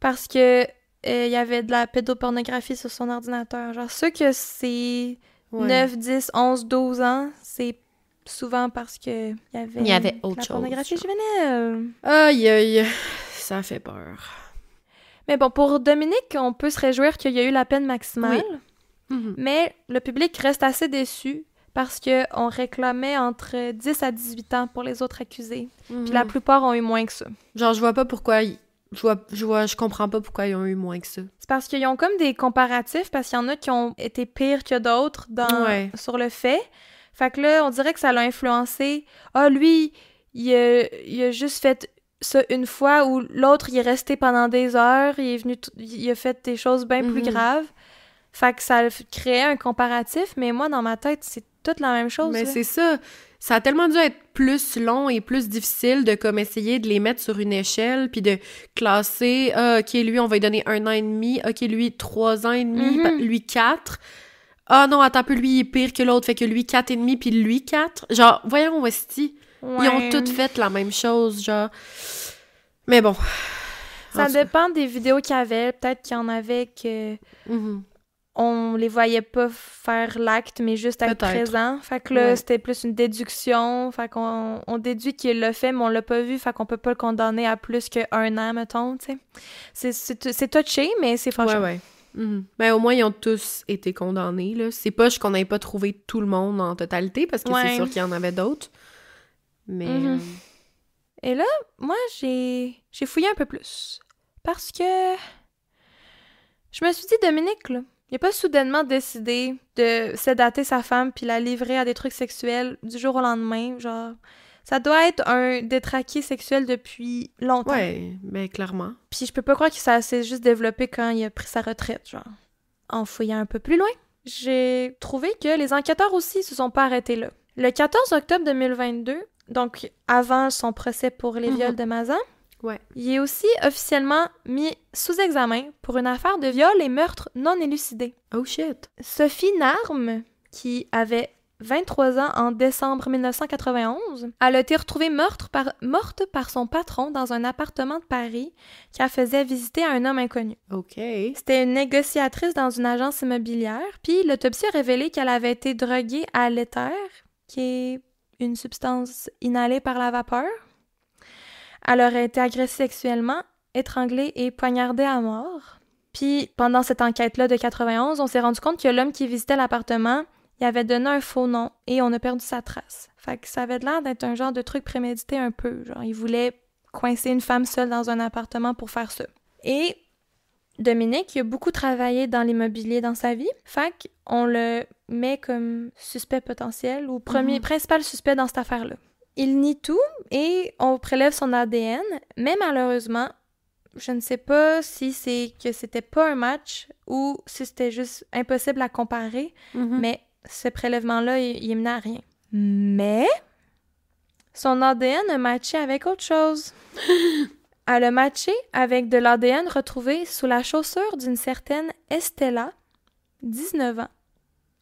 Parce que il y avait de la pédopornographie sur son ordinateur. Genre, ceux que c'est Ouais. 9, 10, 11, 12 ans, c'est souvent parce que il y avait autre la chose. pornographie juvénile. Aïe, aïe, ça fait peur. Mais bon, pour Dominique, on peut se réjouir qu'il y a eu la peine maximale, mais le public reste assez déçu parce qu'on réclamait entre 10 à 18 ans pour les autres accusés. Puis la plupart ont eu moins que ça. Genre, je vois pas pourquoi... Je comprends pas pourquoi ils ont eu moins que ça. C'est parce qu'ils ont comme des comparatifs, parce qu'il y en a qui ont été pires que d'autres sur le fait. Fait que là, on dirait que ça l'a influencé. Ah, lui, il a juste fait ça une fois, ou l'autre, il est resté pendant des heures, il a fait des choses bien plus graves. Fait que ça créait un comparatif, mais moi, dans ma tête, c'est toute la même chose. Mais là. c'est ça. Ça a tellement dû être plus long et plus difficile de comme essayer de les mettre sur une échelle puis de classer, OK, lui, on va lui donner 1 an et demi, OK, lui, 3 ans et demi, lui, 4. Ah non, attends un peu, lui, il est pire que l'autre, fait que lui, 4 et demi, puis lui, 4. Genre, voyons, Westy, ils ont toutes fait la même chose, genre. Mais bon. Ça dépend des vidéos qu'il y avait. Peut-être qu'il y en avait que... on les voyait pas faire l'acte, mais juste être présent. Fait que là, c'était plus une déduction. Fait qu'on déduit qu'il l'a fait, mais on l'a pas vu. Fait qu'on peut pas le condamner à plus qu'1 an, mettons, tu sais. C'est touché, mais c'est fâchant. Ouais. Mais au moins, ils ont tous été condamnés, là. C'est pas qu'on n'ait pas trouvé tout le monde en totalité, parce que c'est sûr qu'il y en avait d'autres. Mais... Et là, moi, j'ai fouillé un peu plus. Parce que... je me suis dit, Dominique, là, il a pas soudainement décidé de sédater sa femme puis la livrer à des trucs sexuels du jour au lendemain, genre... Ça doit être un détraqué sexuel depuis longtemps. Ouais, mais clairement. Puis je peux pas croire que ça s'est juste développé quand il a pris sa retraite, genre. En fouillant un peu plus loin, j'ai trouvé que les enquêteurs aussi se sont pas arrêtés là. Le 14 octobre 2022, donc avant son procès pour les viols de Mazan, il est aussi officiellement mis sous examen pour une affaire de viol et meurtre non élucidé. Oh shit! Sophie Narme, qui avait 23 ans en décembre 1991, elle a été retrouvée morte par son patron dans un appartement de Paris qu'elle faisait visiter à un homme inconnu. OK. C'était une négociatrice dans une agence immobilière, puis l'autopsie a révélé qu'elle avait été droguée à l'éther, qui est une substance inhalée par la vapeur. Elle aurait été agressée sexuellement, étranglée et poignardée à mort. Puis, pendant cette enquête-là de 91, on s'est rendu compte que l'homme qui visitait l'appartement, il avait donné un faux nom et on a perdu sa trace. Fait que ça avait l'air d'être un genre de truc prémédité un peu. Genre, il voulait coincer une femme seule dans un appartement pour faire ça. Et Dominique, il a beaucoup travaillé dans l'immobilier dans sa vie. Fait qu'on le met comme suspect potentiel ou principal suspect dans cette affaire-là. Il nie tout et on prélève son ADN, mais malheureusement, je ne sais pas si c'est que c'était pas un match ou si c'était juste impossible à comparer, mais ce prélèvement-là, il est mené à rien. Mais son ADN a matché avec autre chose. Elle a matché avec de l'ADN retrouvé sous la chaussure d'une certaine Estella, 19 ans.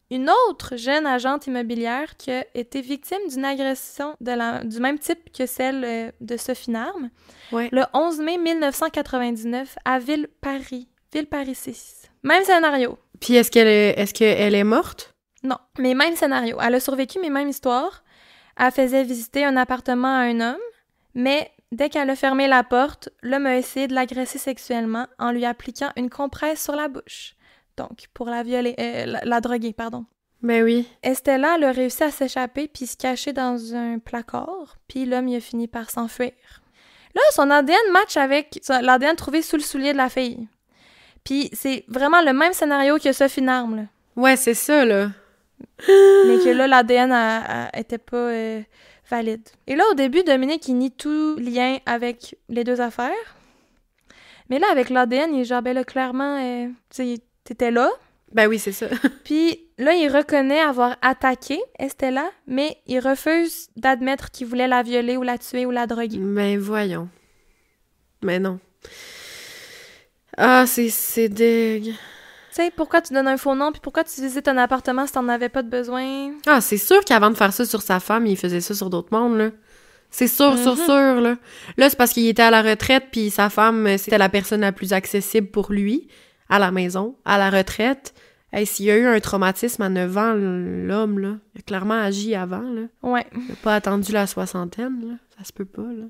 Une autre jeune agente immobilière qui a été victime d'une agression du même type que celle de Sophie Narme, le 11 mai 1999 à Ville-Paris 6. Même scénario. Puis est-ce qu'elle est morte? Non, mais même scénario. Elle a survécu, mais même histoire. Elle faisait visiter un appartement à un homme, mais dès qu'elle a fermé la porte, l'homme a essayé de l'agresser sexuellement en lui appliquant une compresse sur la bouche. Donc, pour la violer, la droguer, pardon. Ben oui. Estella, elle a réussi à s'échapper puis se cacher dans un placard, puis l'homme, il a fini par s'enfuir. Là, son ADN match avec l'ADN trouvé sous le soulier de la fille. Puis c'est vraiment le même scénario que Sophie Narme, là. Ouais, c'est ça, là. Mais que là, l'ADN était pas valide. Et là, au début, Dominique, il nie tout lien avec les deux affaires. Mais là, avec l'ADN, il est genre, ben là, clairement, tu sais, t'étais là. Ben oui, c'est ça. Puis là, il reconnaît avoir attaqué Estella, mais il refuse d'admettre qu'il voulait la violer ou la tuer ou la droguer. Ben voyons. Mais non. Ah, c'est dégue. Tu sais, pourquoi tu donnes un faux nom, puis pourquoi tu visites un appartement si t'en avais pas de besoin? Ah, c'est sûr qu'avant de faire ça sur sa femme, il faisait ça sur d'autres mondes, là. C'est sûr, sûr, là. Là, c'est parce qu'il était à la retraite, puis sa femme, c'était la personne la plus accessible pour lui, à la maison, à la retraite. Hey, s'il y a eu un traumatisme à 9 ans, l'homme, là, il a clairement agi avant, là. Ouais. Il n'a pas attendu la soixantaine, là. Ça se peut pas, là.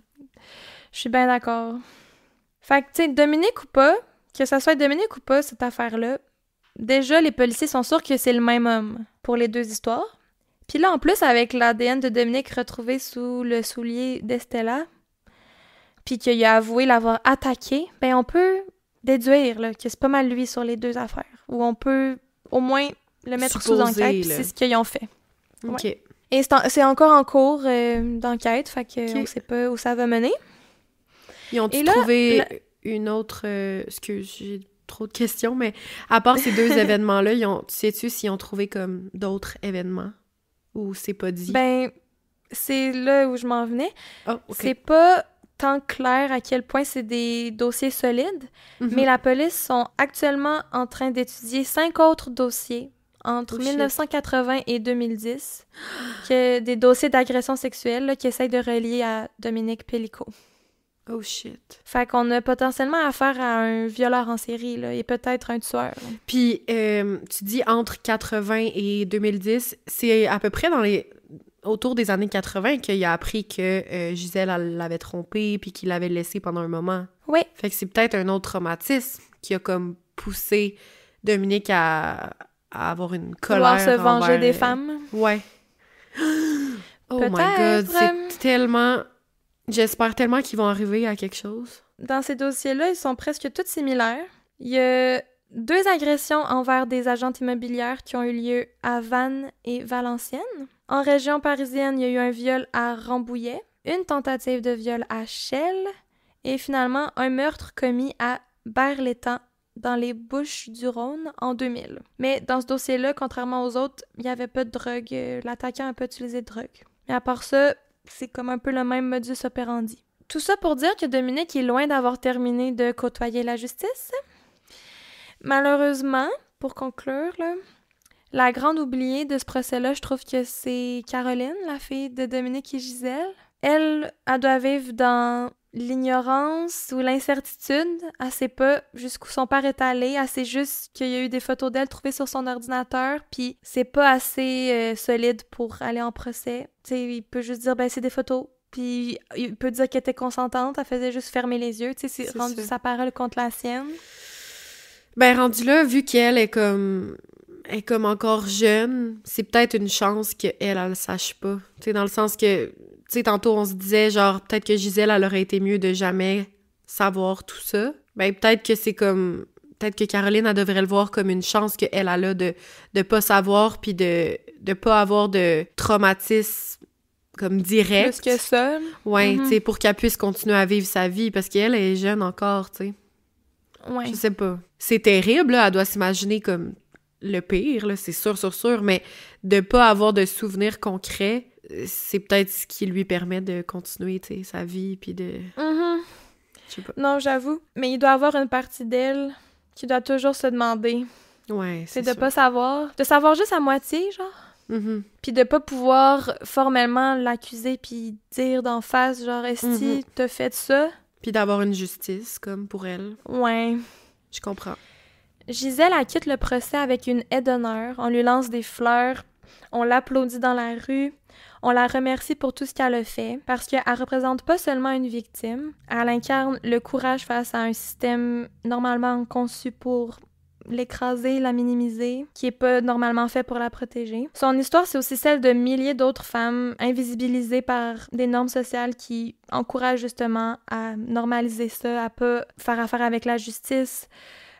Je suis bien d'accord. Fait que, tu sais, Dominique ou pas, que ça soit Dominique ou pas, cette affaire-là, déjà, les policiers sont sûrs que c'est le même homme pour les deux histoires. Puis là, en plus, avec l'ADN de Dominique retrouvé sous le soulier d'Estella, puis qu'il a avoué l'avoir attaqué, ben on peut déduire là, que c'est pas mal lui sur les deux affaires. Ou on peut au moins le mettre sous enquête, puis c'est ce qu'ils ont fait. OK. Ouais. Et c'est encore en cours d'enquête, fait qu'on sait pas où ça va mener. Ils ont-tu trouvé une autre... excuse, j'ai trop de questions, mais à part ces deux événements-là, sais-tu s'ils ont trouvé comme d'autres événements? Ou c'est pas dit? Ben, c'est là où je m'en venais. Oh, OK. C'est pas tant clair à quel point c'est des dossiers solides, mais la police sont actuellement en train d'étudier 5 autres dossiers entre 1980 et 2010, des dossiers d'agression sexuelle là, qui essayent de relier à Dominique Pellicot. Oh shit. Fait qu'on a potentiellement affaire à un violeur en série, là, et peut-être un tueur. Puis, tu dis entre 80 et 2010, c'est à peu près autour des années 80 qu'il a appris que Gisèle l'avait trompé puis qu'il l'avait laissé pendant un moment. Oui. Fait que c'est peut-être un autre traumatisme qui a comme poussé Dominique à avoir une colère. Vouloir se venger des femmes. Ouais. Oh my God, c'est tellement... J'espère tellement qu'ils vont arriver à quelque chose. Dans ces dossiers-là, ils sont presque tous similaires. Il y a 2 agressions envers des agentes immobilières qui ont eu lieu à Vannes et Valenciennes. En région parisienne, il y a eu un viol à Rambouillet, une tentative de viol à Chelles et finalement un meurtre commis à Berre-l'Étang dans les Bouches-du-Rhône en 2000. Mais dans ce dossier-là, contrairement aux autres, il n'y avait pas de drogue. L'attaquant n'a pas utilisé de drogue. Mais à part ça, c'est comme un peu le même modus operandi. Tout ça pour dire que Dominique est loin d'avoir terminé de côtoyer la justice. Malheureusement, pour conclure, là, la grande oubliée de ce procès-là, je trouve que c'est Caroline, la fille de Dominique et Gisèle. Elle doit vivre dans l'ignorance ou l'incertitude. Elle sait pas jusqu'où son père est allé. Elle sait juste qu'il y a eu des photos d'elle trouvées sur son ordinateur, puis c'est pas assez solide pour aller en procès. Tu sais, il peut juste dire, ben c'est des photos. Puis il peut dire qu'elle était consentante, elle faisait juste fermer les yeux. Tu sais, c'est rendu sa parole contre la sienne. Ben, rendu là, vu qu'elle est comme encore jeune, c'est peut-être une chance qu'elle, elle sache pas. Tu sais, dans le sens que, tu sais, tantôt, on se disait, genre, peut-être que Gisèle, elle aurait été mieux de jamais savoir tout ça. Ben, peut-être que c'est comme... Peut-être que Caroline, elle devrait le voir comme une chance qu'elle a là de pas savoir puis de pas avoir de traumatisme comme direct. Plus que ça. Ouais, tu sais, pour qu'elle puisse continuer à vivre sa vie, parce qu'elle est jeune encore, tu sais. Ouais. Je sais pas. C'est terrible, là, elle doit s'imaginer comme le pire, là, c'est sûr, mais de pas avoir de souvenirs concrets, c'est peut-être ce qui lui permet de continuer, tu sais, sa vie, puis de... Je sais pas. Non, j'avoue. Mais il doit avoir une partie d'elle qui doit toujours se demander. Ouais, c'est de pas savoir. De savoir juste à moitié, genre. Puis de pas pouvoir formellement l'accuser puis dire d'en face, genre, est-ce que t'as fait ça? Puis d'avoir une justice, comme, pour elle. Ouais. Je comprends. Gisèle, elle quitte le procès avec une aide d'honneur. On lui lance des fleurs. On l'applaudit dans la rue. On la remercie pour tout ce qu'elle a fait, parce qu'elle représente pas seulement une victime, elle incarne le courage face à un système normalement conçu pour l'écraser, la minimiser, qui est pas normalement fait pour la protéger. Son histoire, c'est aussi celle de milliers d'autres femmes invisibilisées par des normes sociales qui encouragent justement à normaliser ça, à pas faire affaire avec la justice,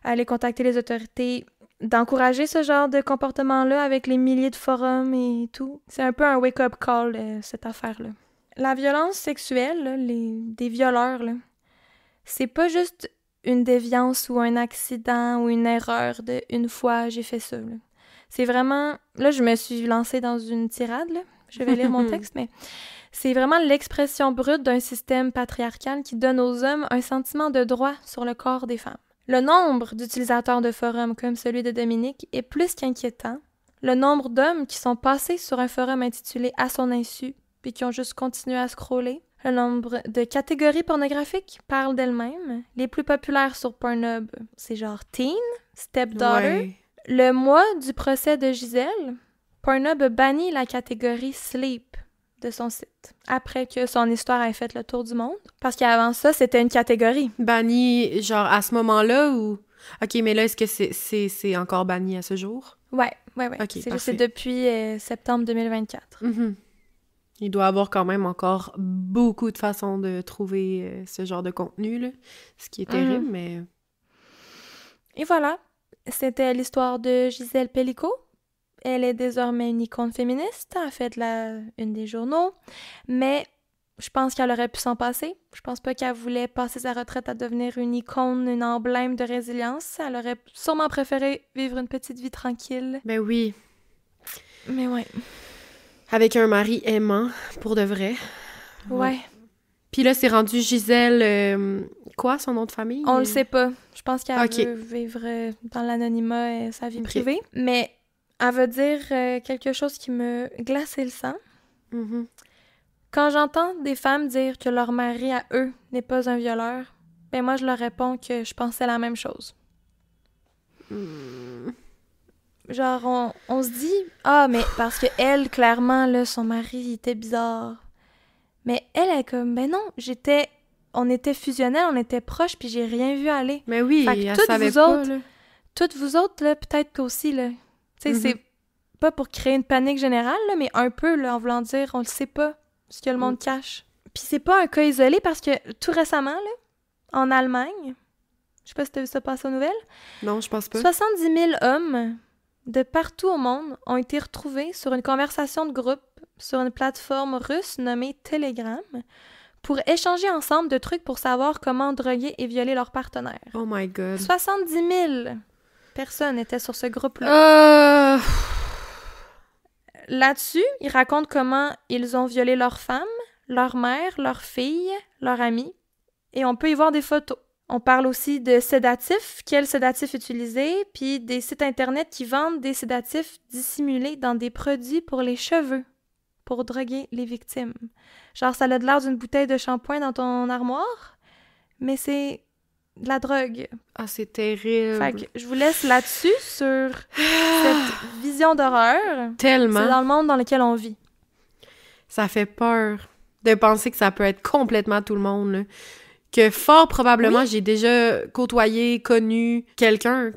à aller contacter les autorités, d'encourager ce genre de comportement-là avec les milliers de forums et tout. C'est un peu un wake-up call, cette affaire-là. La violence sexuelle, là, des violeurs, là, c'est pas juste une déviance ou un accident ou une erreur de « une fois, j'ai fait ça ». C'est vraiment... Là, je me suis lancée dans une tirade, là. Je vais lire mon texte, mais... C'est vraiment l'expression brute d'un système patriarcal qui donne aux hommes un sentiment de droit sur le corps des femmes. Le nombre d'utilisateurs de forums comme celui de Dominique est plus qu'inquiétant. Le nombre d'hommes qui sont passés sur un forum intitulé « À son insu » puis qui ont juste continué à scroller. Le nombre de catégories pornographiques parle d'elles-mêmes. Les plus populaires sur Pornhub, c'est genre teen, stepdaughter. Ouais. Le mois du procès de Gisèle, Pornhub a banni la catégorie Sleep de son site, après que son histoire ait fait le tour du monde. Parce qu'avant ça, c'était une catégorie. Banni, genre, à ce moment-là, ou... OK, mais là, est-ce que c'est encore banni à ce jour? Ouais. Ok, C'est depuis septembre 2024. Mm-hmm. Il doit y avoir quand même encore beaucoup de façons de trouver ce genre de contenu, là. Ce qui est terrible, mais... Et voilà, c'était l'histoire de Gisèle Pellicot. Elle est désormais une icône féministe, elle a fait une des journaux, mais je pense qu'elle aurait pu s'en passer. Je pense pas qu'elle voulait passer sa retraite à devenir une icône, une emblème de résilience. Elle aurait sûrement préféré vivre une petite vie tranquille. Ben oui. Mais ouais. Avec un mari aimant, pour de vrai. Ouais. Puis là, c'est rendu Gisèle... quoi, son nom de famille? On le sait pas. Je pense qu'elle Ok. veut vivre dans l'anonymat et sa vie Ok. privée. Mais elle veut dire quelque chose qui me glaçait le sang. Mm-hmm. Quand j'entends des femmes dire que leur mari à eux n'est pas un violeur, ben moi je leur réponds que je pensais la même chose. Genre, on se dit, ah, mais parce que elle, clairement, là, son mari, il était bizarre. Mais elle est comme, ben non, on était fusionnels, on était proches, puis j'ai rien vu aller. Mais oui, Fait que elle toutes savait vous pas, autres, là. Toutes vous autres, là, peut-être qu'aussi, là, tu sais, c'est pas pour créer une panique générale, là, mais un peu, là, en voulant dire, on le sait pas, ce que le monde cache. Puis c'est pas un cas isolé, parce que tout récemment, là, en Allemagne, je sais pas si t'as vu ça passer aux nouvelles, Non, je pense pas. 70 000 hommes de partout au monde ont été retrouvés sur une conversation de groupe sur une plateforme russe nommée Telegram pour échanger ensemble de trucs pour savoir comment droguer et violer leur partenaire. Oh my God. 70 000 personnes étaient sur ce groupe-là. Là-dessus, ils racontent comment ils ont violé leur femme, leur mère, leur fille, leur amie, et on peut y voir des photos. On parle aussi de sédatifs, quels sédatifs utiliser, puis des sites internet qui vendent des sédatifs dissimulés dans des produits pour les cheveux, pour droguer les victimes. Genre, ça a de l'air d'une bouteille de shampoing dans ton armoire, mais c'est de la drogue. Ah, c'est terrible. Fait que je vous laisse là-dessus, sur cette vision d'horreur. Tellement. C'est dans le monde dans lequel on vit. Ça fait peur de penser que ça peut être complètement tout le monde, là. Que fort probablement, j'ai déjà côtoyé, connu quelqu'un,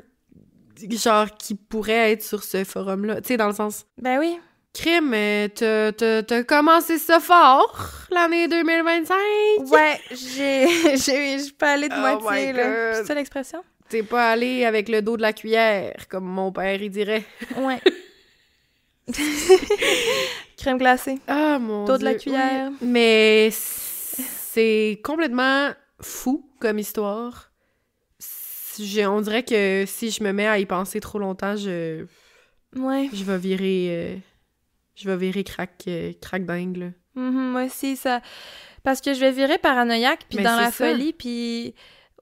genre, qui pourrait être sur ce forum-là. Tu sais, dans le sens... Ben oui. Crime, t'as commencé ça fort, l'année 2025? Ouais, je peux aller de moitié, là. C'est ça l'expression? T'es pas allé avec le dos de la cuillère, comme mon père, il dirait. Ouais. Crème glacée. Ah, mon Dos Dieu. de la cuillère. Oui. Mais c'est complètement fou comme histoire. On dirait que si je me mets à y penser trop longtemps, je vais virer crack dingue, là. Moi aussi, ça... Parce que je vais virer paranoïaque, puis Mais dans c'est la ça. folie, puis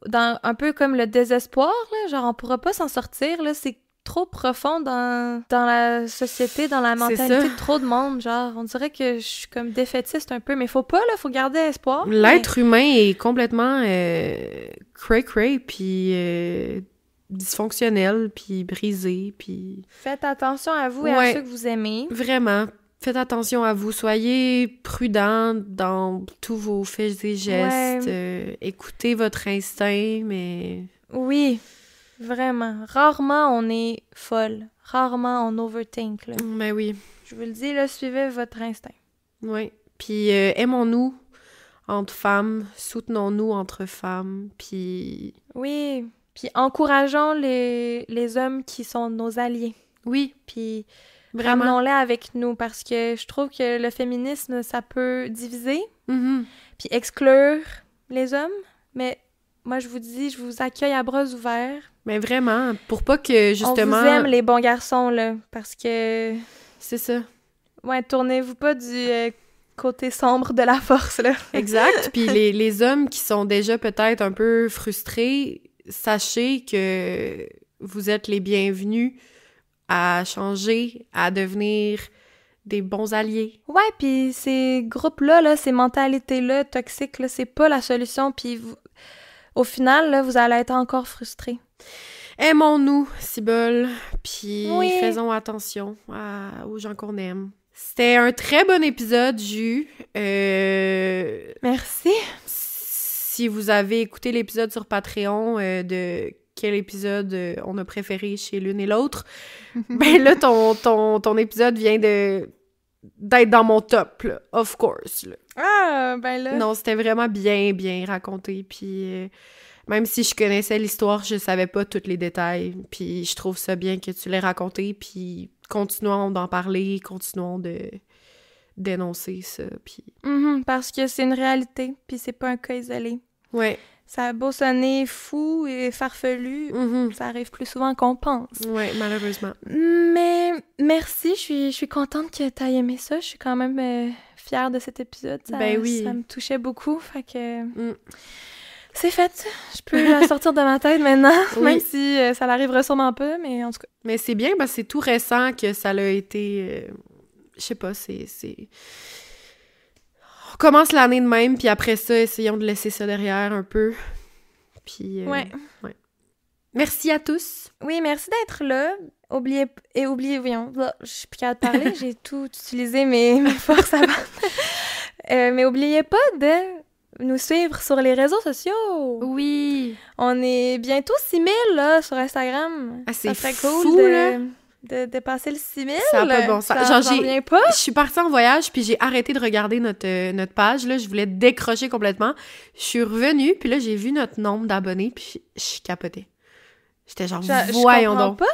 dans un peu comme le désespoir, là, genre on pourra pas s'en sortir, là, c'est trop profond dans la société, dans la mentalité de trop de monde, genre, on dirait que je suis comme défaitiste un peu, mais faut pas, là, faut garder espoir. L'être humain est complètement cray-cray, puis dysfonctionnel, puis brisé, puis... Faites attention à vous et à ceux que vous aimez. Vraiment. Faites attention à vous. Soyez prudents dans tous vos faits et gestes. Écoutez votre instinct, mais... Oui, vraiment. Rarement on est folle. Rarement on overthink, là. Mais oui. Je vous le dis, là, suivez votre instinct. Oui. Puis aimons-nous entre femmes. Soutenons-nous entre femmes. Puis... Oui. Puis encourageons les hommes qui sont nos alliés. Oui. Puis... Vraiment. Ramenons-les avec nous, parce que je trouve que le féminisme, ça peut diviser, puis exclure les hommes, mais moi, je vous dis, je vous accueille à bras ouverts. Mais vraiment, pour pas que, justement... On vous aime, les bons garçons, là, parce que... C'est ça. Ouais, tournez-vous pas du côté sombre de la force, là. Exact, puis les hommes qui sont déjà peut-être un peu frustrés, sachez que vous êtes les bienvenus à changer, à devenir des bons alliés. Ouais, puis ces groupes-là, là, ces mentalités-là toxiques, là, c'est pas la solution, puis au final, là, vous allez être encore frustrés. Aimons-nous, Cybole, puis Oui. faisons attention aux gens qu'on aime. C'était un très bon épisode, Jus. Merci. Si vous avez écouté l'épisode sur Patreon de quel épisode on a préféré chez l'une et l'autre, ben là, ton épisode vient d'être dans mon top, là, of course. Là. Ah, ben là. Non, c'était vraiment bien, bien raconté, puis même si je connaissais l'histoire, je savais pas tous les détails, puis je trouve ça bien que tu l'aies raconté, puis continuons d'en parler, continuons de dénoncer ça, puis... Parce que c'est une réalité, puis c'est pas un cas isolé. Ouais. Ça a beau sonner fou et farfelu, ça arrive plus souvent qu'on pense. Ouais, malheureusement. Mais merci, je suis contente que t'aies aimé ça. Je suis quand même fière de cet épisode. Ben oui. Ça me touchait beaucoup, fait que... C'est fait. Je peux la sortir de ma tête maintenant, Oui. même si ça l'arrivera sûrement pas, mais en tout cas. Mais c'est bien, parce que c'est tout récent que ça l'a été... je sais pas, c'est... On commence l'année de même, puis après ça, essayons de laisser ça derrière un peu. Puis... Ouais. Merci à tous. Oui, merci d'être là. Voyons, là, je suis plus capable de parler, j'ai tout utilisé mes forces avant. Mais oubliez pas de nous suivre sur les réseaux sociaux. Oui. On est bientôt 6000 là, sur Instagram. Ah, c'est ça serait cool fou, là. de dépasser le 6000. Ça a pas de bon sens. Genre, j'en reviens pas. Je suis partie en voyage, puis j'ai arrêté de regarder notre page, là. Je voulais décrocher complètement. Je suis revenue, puis là, j'ai vu notre nombre d'abonnés, puis je capotais. J'étais genre, voyons je comprends donc. pas.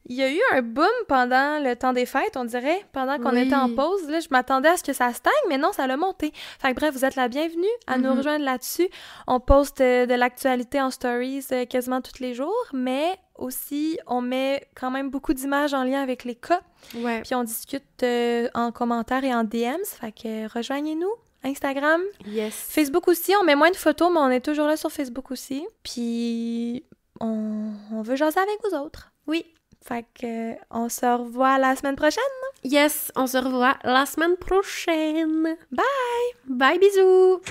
Il y a eu un boom pendant le temps des fêtes, on dirait, pendant qu'on Oui. était en pause. Là, je m'attendais à ce que ça stagne, mais non, ça l'a monté. Fait que bref, vous êtes la bienvenue à nous rejoindre là-dessus. On poste de l'actualité en stories quasiment tous les jours, mais aussi, on met quand même beaucoup d'images en lien avec les cas. Ouais. Puis on discute en commentaires et en DMs. Fait que rejoignez-nous. Instagram, Yes. Facebook aussi. On met moins de photos, mais on est toujours là sur Facebook aussi. Puis on veut jaser avec vous autres. Oui. Fait que on se revoit la semaine prochaine. Yes, on se revoit la semaine prochaine. Bye! Bye, bisous!